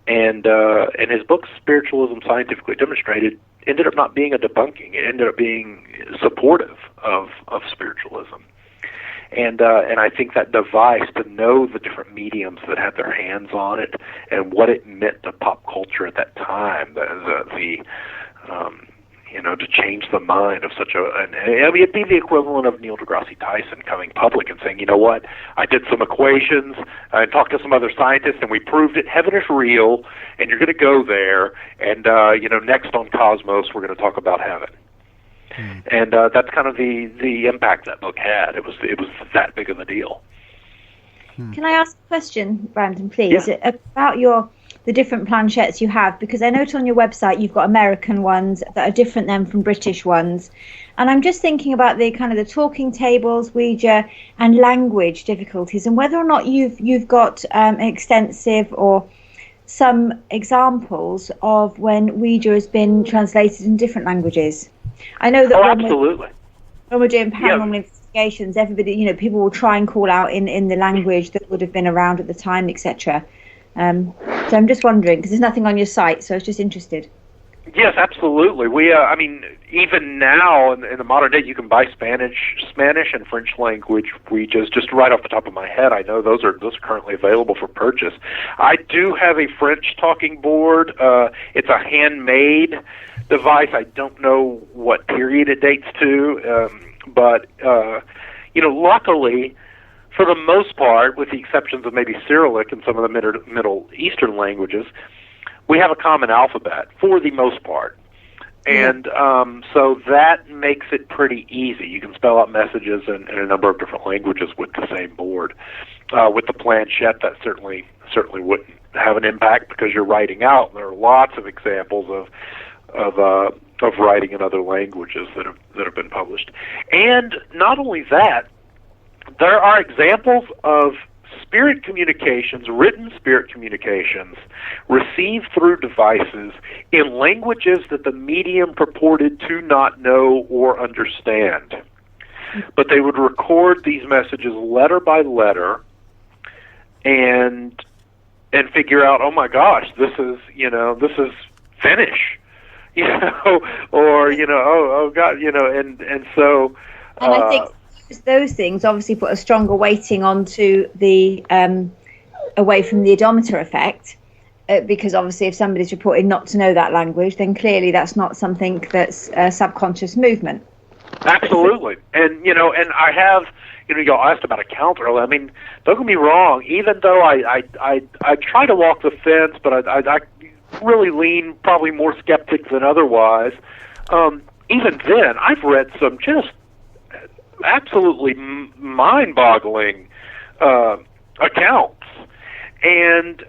And his book, Spiritualism Scientifically Demonstrated, ended up not being a debunking. It ended up being supportive of spiritualism. And I think that device, to know the different mediums that had their hands on it and what it meant to pop culture at that time, to change the mind of such it'd be the equivalent of Neil deGrasse Tyson coming public and saying, you know what, I did some equations, I talked to some other scientists, and we proved it. Heaven is real, and you're going to go there, and next on Cosmos, we're going to talk about heaven. And that's kind of the impact that book had. It was that big of a deal. Can I ask a question, Brandon, please, Yeah. about the different planchettes you have? Because I note on your website you've got American ones that are different then from British ones, and I'm just thinking about the kind of the talking tables, Ouija, and language difficulties, and whether or not you've got extensive or some examples of when Ouija has been translated in different languages. I know that absolutely. When we're doing paranormal investigations, everybody, people will try and call out in the language that would have been around at the time, etc. So I'm just wondering, because there's nothing on your site, so I was just interested. Yes, absolutely. We, even now in the modern day, you can buy Spanish and French language Ouijas. Just right off the top of my head, I know those are currently available for purchase. I do have a French talking board. It's a handmade device. I don't know what period it dates to, but luckily, for the most part, with the exceptions of maybe Cyrillic and some of the Middle Eastern languages, we have a common alphabet for the most part. And so that makes it pretty easy. You can spell out messages in a number of different languages with the same board. With the planchette, that certainly wouldn't have an impact because you're writing out. There are lots of examples of writing in other languages that have been published. And not only that, there are examples of spirit communications, written spirit communications, received through devices in languages that the medium purported to not know or understand. But they would record these messages letter by letter and figure out, oh my gosh, this is Finnish, or oh God, and so. And I think those things obviously put a stronger weighting onto the away from the odometer effect, because obviously if somebody's reported not to know that language, then clearly that's not something that's a subconscious movement. Absolutely. And and I have, you asked about a counter. I mean, don't get me wrong, even though I try to walk the fence, but I really lean probably more skeptic than otherwise. Even then, I've read some just absolutely mind-boggling accounts, and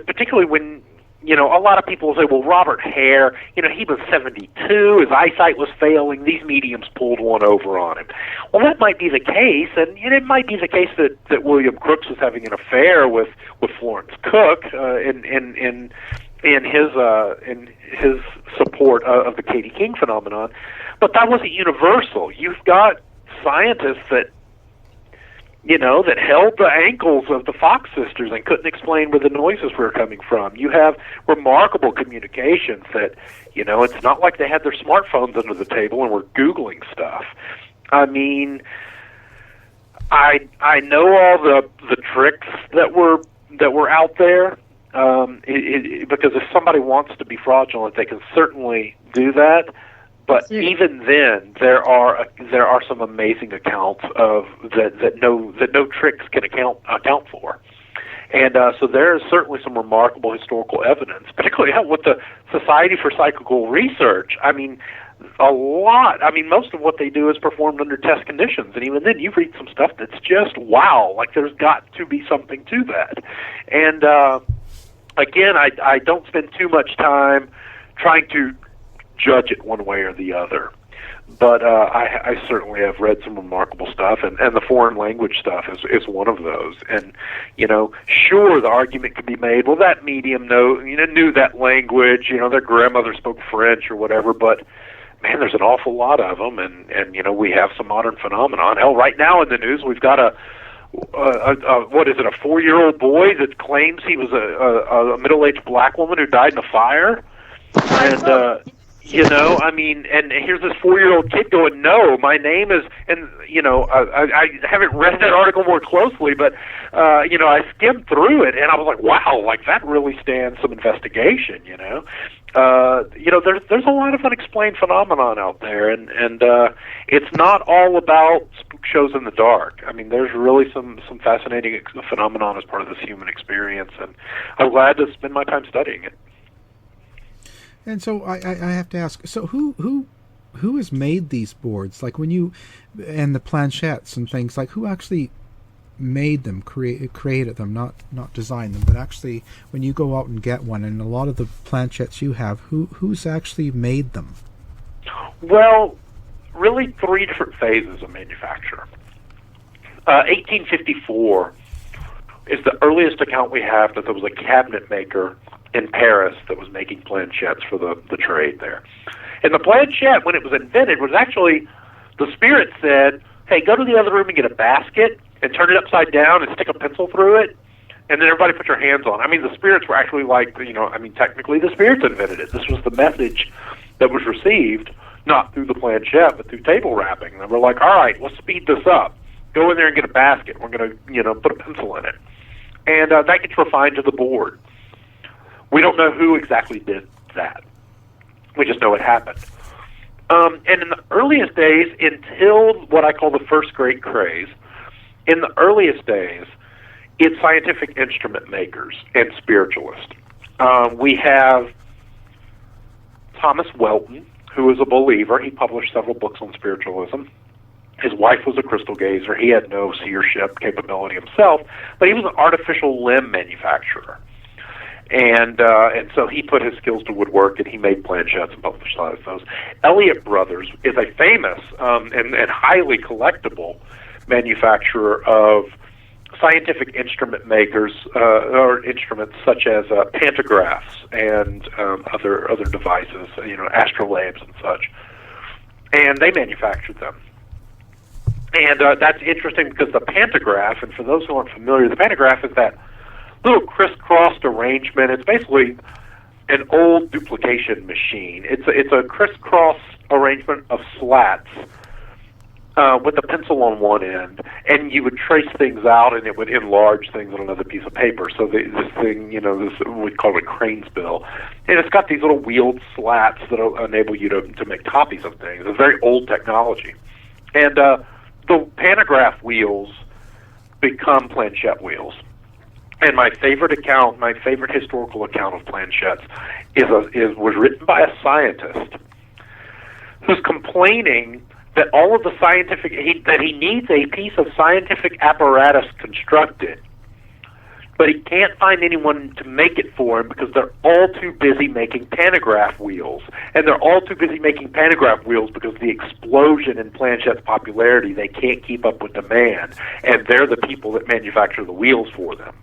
particularly when a lot of people say, well, Robert Hare, he was 72, his eyesight was failing, these mediums pulled one over on him. Well, that might be the case, and it might be the case that William Crookes was having an affair with Florence Cook in his support of the Katie King phenomenon. But that wasn't universal. You've got scientists that, that held the ankles of the Fox sisters and couldn't explain where the noises were coming from. You have remarkable communications that, it's not like they had their smartphones under the table and were Googling stuff. I mean, I know all the tricks that were out there, because if somebody wants to be fraudulent, they can certainly do that. But even then, there are some amazing accounts of that no tricks can account for, and so there is certainly some remarkable historical evidence, particularly with the Society for Psychical Research. I mean, a lot. I mean, most of what they do is performed under test conditions, and even then, you read some stuff that's just wow. Like there's got to be something to that, and again, I don't spend too much time trying to judge it one way or the other, but I certainly have read some remarkable stuff, and the foreign language stuff is one of those. And sure, the argument could be made, well, that medium knew that language, their grandmother spoke French or whatever, but man, there's an awful lot of them, and we have some modern phenomenon. Hell, right now in the news, we've got a 4-year-old boy that claims he was a middle-aged black woman who died in a fire, and I mean, and here's this 4-year-old kid going, no, my name is, and, I haven't read that article more closely, but, I skimmed through it, and I was like, wow, like, that really stands some investigation, there's a lot of unexplained phenomenon out there, and it's not all about spook shows in the dark. I mean, there's really some fascinating phenomenon as part of this human experience, and I'm glad to spend my time studying it. And so I have to ask, so who has made these boards? Like and the planchettes and things, like who actually made them, created them, not designed them, but actually when you go out and get one, and a lot of the planchettes you have, who's actually made them? Well, really 3 different phases of manufacture. 1854 is the earliest account we have that there was a cabinet maker in Paris that was making planchettes for the trade there. And the planchette, when it was invented, was actually, the spirit said, hey, go to the other room and get a basket and turn it upside down and stick a pencil through it, and then everybody put your hands on it. I mean, the spirits were actually like, technically the spirits invented it. This was the message that was received, not through the planchette, but through table wrapping. And we're like, all right, let's speed this up. Go in there and get a basket. We're going to, put a pencil in it. And that gets refined to the board. We don't know who exactly did that. We just know it happened. And in the earliest days, until what I call the first great craze, in the earliest days, it's scientific instrument makers and spiritualists. We have Thomas Welton, who is a believer. He published several books on spiritualism. His wife was a crystal gazer. He had no seership capability himself, but he was an artificial limb manufacturer. And so he put his skills to woodwork, and he made planchettes and published those. Elliott Brothers is a famous and highly collectible manufacturer of scientific instrument makers, or instruments such as pantographs and other devices, astrolabes and such. And they manufactured them. And that's interesting because the pantograph, and for those who aren't familiar, the pantograph is that little crisscrossed arrangement. It's basically an old duplication machine. It's a crisscross arrangement of slats with a pencil on one end, and you would trace things out, and it would enlarge things on another piece of paper. So this thing, we call it a crane spill, and it's got these little wheeled slats that enable you to make copies of things. It's very old technology, and the pantograph wheels become planchette wheels. And my favorite historical account of planchettes was written by a scientist who's complaining that all of the that he needs a piece of scientific apparatus constructed, but he can't find anyone to make it for him because they're all too busy making pantograph wheels. And they're all too busy making pantograph wheels because of the explosion in planchette's popularity. They can't keep up with demand, and they're the people that manufacture the wheels for them.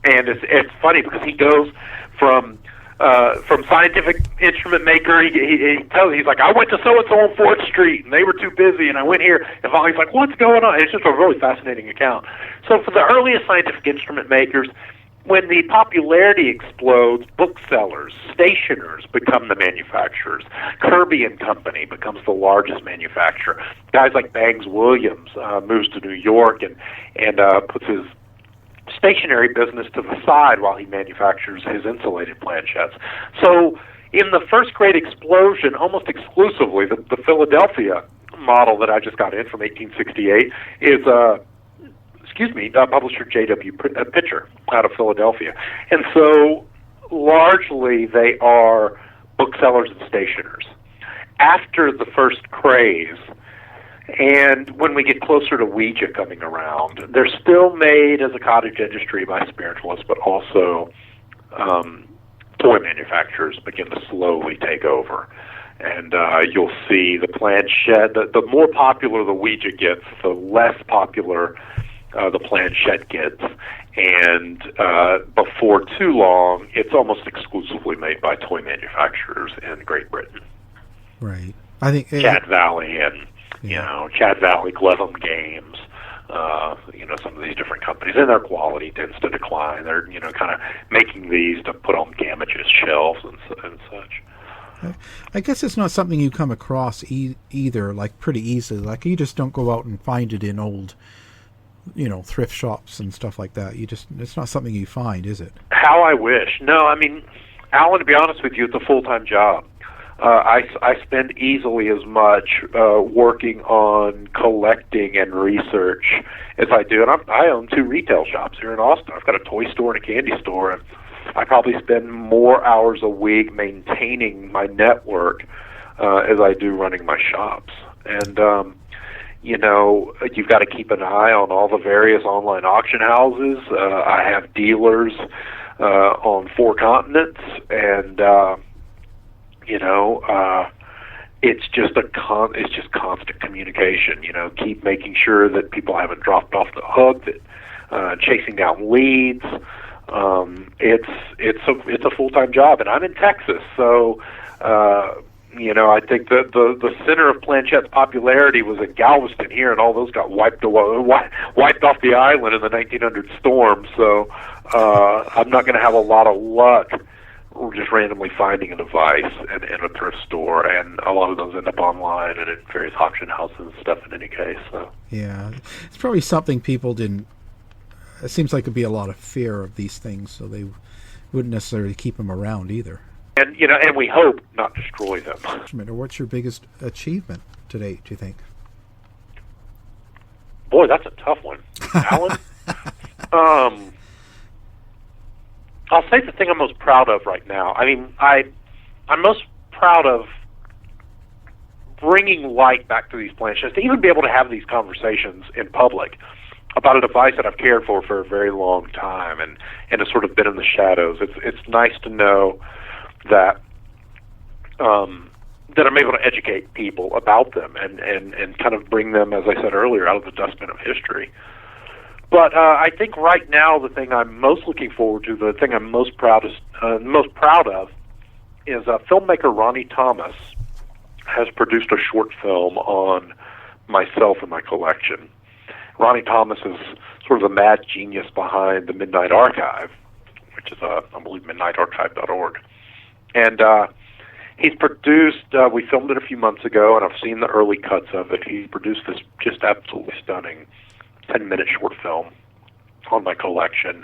And it's funny because he goes from from Scientific Instrument Maker. He tells he's like, I went to so and so on 4th Street and they were too busy, and I went here. And finally he's like, what's going on? It's just a really fascinating account. So for the earliest scientific instrument makers, when the popularity explodes, booksellers, stationers become the manufacturers. Kirby and Company becomes the largest manufacturer. Guys like Bangs Williams moves to New York and puts his stationary business to the side while he manufactures his insulated planchettes. So in the first great explosion, almost exclusively, the Philadelphia model that I just got in from 1868 is publisher J.W. Pitcher out of Philadelphia. And so largely they are booksellers and stationers. After the first craze, and when we get closer to Ouija coming around, they're still made as a cottage industry by spiritualists, but also toy manufacturers begin to slowly take over. And you'll see the planchette, the more popular the Ouija gets, the less popular the planchette gets, and before too long, it's almost exclusively made by toy manufacturers in Great Britain. Right. I think Chad Valley and Chad Valley, Glevum Games, some of these different companies, and their quality tends to decline. They're kind of making these to put on damages shelves and such. I guess it's not something you come across either, like pretty easily. Like you just don't go out and find it in old thrift shops and stuff like that. It's not something you find, is it? How I wish. No, I mean, Alan, to be honest with you, it's a full-time job. I spend easily as much working on collecting and research as I do. And I own 2 retail shops here in Austin. I've got a toy store and a candy store, and I probably spend more hours a week maintaining my network as I do running my shops. And you've got to keep an eye on all the various online auction houses. I have dealers on 4 continents, and it's just constant communication. Keep making sure that people haven't dropped off the hook, that chasing down leads. It's a full-time job, and I'm in Texas, so. I think the center of Planchette's popularity was in Galveston here, and all those got wiped off the island in the 1900 storm. So I'm not going to have a lot of luck just randomly finding a device in a thrift store, and a lot of those end up online and in various auction houses and stuff in any case. So. Yeah, it's probably something people didn't. It seems like it'd be a lot of fear of these things, so they wouldn't necessarily keep them around either. And and we hope not destroy them. What's your biggest achievement to date, do you think? Boy, that's a tough one, Alan. I'll say the thing I'm most proud of right now. I mean, I'm most proud of bringing light back to these planchettes, to even be able to have these conversations in public about a device that I've cared for a very long time, and has sort of been in the shadows. It's nice to know that that I'm able to educate people about them and kind of bring them, as I said earlier, out of the dustbin of history. But I think right now the thing I'm most looking forward to, the thing I'm most proud of, is filmmaker Ronnie Thomas has produced a short film on myself and my collection. Ronnie Thomas is sort of the mad genius behind the Midnight Archive, which is, I believe, midnightarchive.org. And he's produced, we filmed it a few months ago, and I've seen the early cuts of it. He produced this just absolutely stunning 10-minute short film on my collection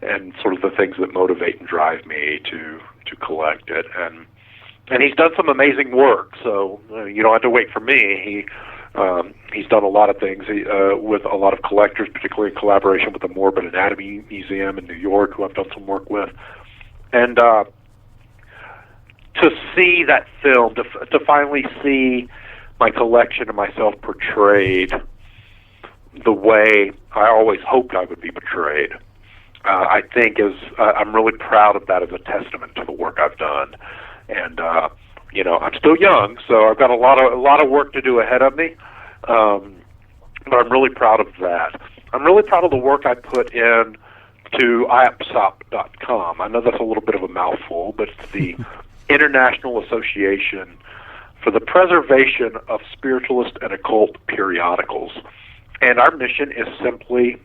and sort of the things that motivate and drive me to collect it. And he's done some amazing work, so you don't have to wait for me. He's done a lot of things with a lot of collectors, particularly in collaboration with the Morbid Anatomy Museum in New York, who I've done some work with. And to see that film, to finally see my collection and myself portrayed the way I always hoped I would be portrayed, I think I'm really proud of that as a testament to the work I've done. And I'm still young, so I've got a lot of work to do ahead of me. But I'm really proud of that. I'm really proud of the work I put in to iapsop.com. I know that's a little bit of a mouthful, but it's the International Association for the Preservation of Spiritualist and Occult Periodicals. And our mission is simply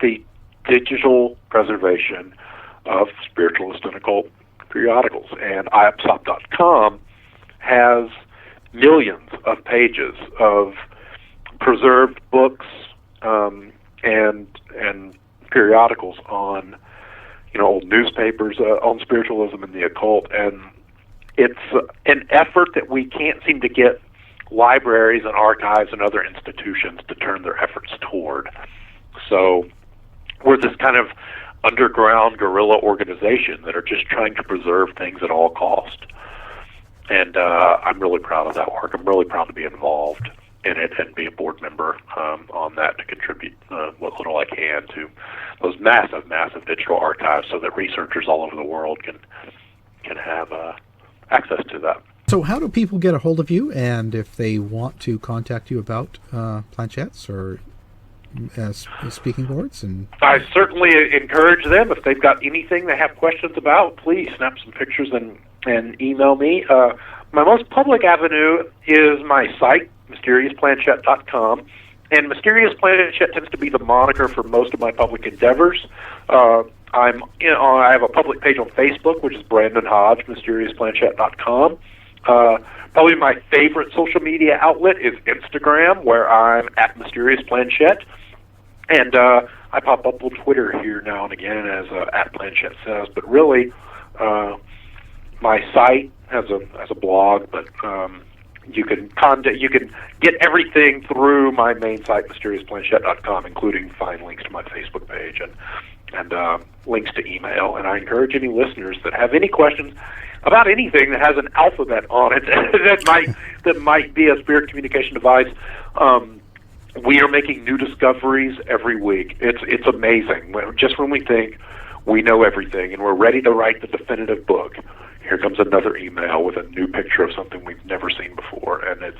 the digital preservation of spiritualist and occult periodicals. And iapsop.com has millions of pages of preserved books and periodicals on, old newspapers on spiritualism and the occult. And it's an effort that we can't seem to get libraries and archives and other institutions to turn their efforts toward. So we're this kind of underground guerrilla organization that are just trying to preserve things at all cost. And I'm really proud of that work. I'm really proud to be involved in it and be a board member on that, to contribute what little I can to those massive, massive digital archives so that researchers all over the world can have access to that. So how do people get a hold of you, and if they want to contact you about planchettes or speaking boards? And I certainly encourage them, if they've got anything they have questions about, please snap some pictures and email me. My most public avenue is my site, MysteriousPlanchette.com. And Mysterious Planchette tends to be the moniker for most of my public endeavors. I have a public page on Facebook, which is Brandon Hodge, MysteriousPlanchette.com. Probably my favorite social media outlet is Instagram, where I'm at Mysterious Planchette. And I pop up on Twitter here now and again as at Planchette Says. But really, my site has a blog, but you can get everything through my main site, MysteriousPlanchette.com, including find links to my Facebook page and links to email. And I encourage any listeners that have any questions about anything that has an alphabet on it that might be a spirit communication device. We are making new discoveries every week. It's amazing. Just when we think we know everything and we're ready to write the definitive book, here comes another email with a new picture of something we've never seen before, and it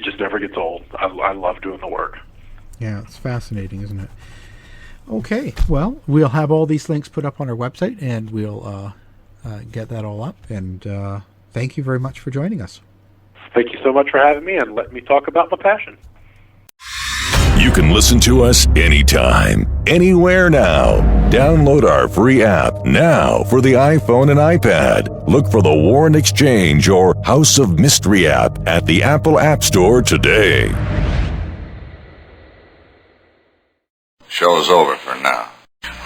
just never gets old. I love doing the work. Yeah, it's fascinating, isn't it? Okay, well, we'll have all these links put up on our website, and we'll get that all up. And thank you very much for joining us. Thank you so much for having me and letting me talk about my passion. You can listen to us anytime, anywhere now. Download our free app now for the iPhone and iPad. Look for the Warren Exchange or House of Mystery app at the Apple App Store today. Show's over for now.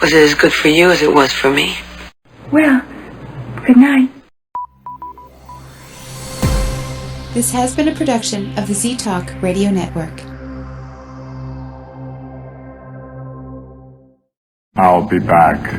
Was it as good for you as it was for me? Well, good night. This has been a production of the Z-Talk Radio Network. I'll be back.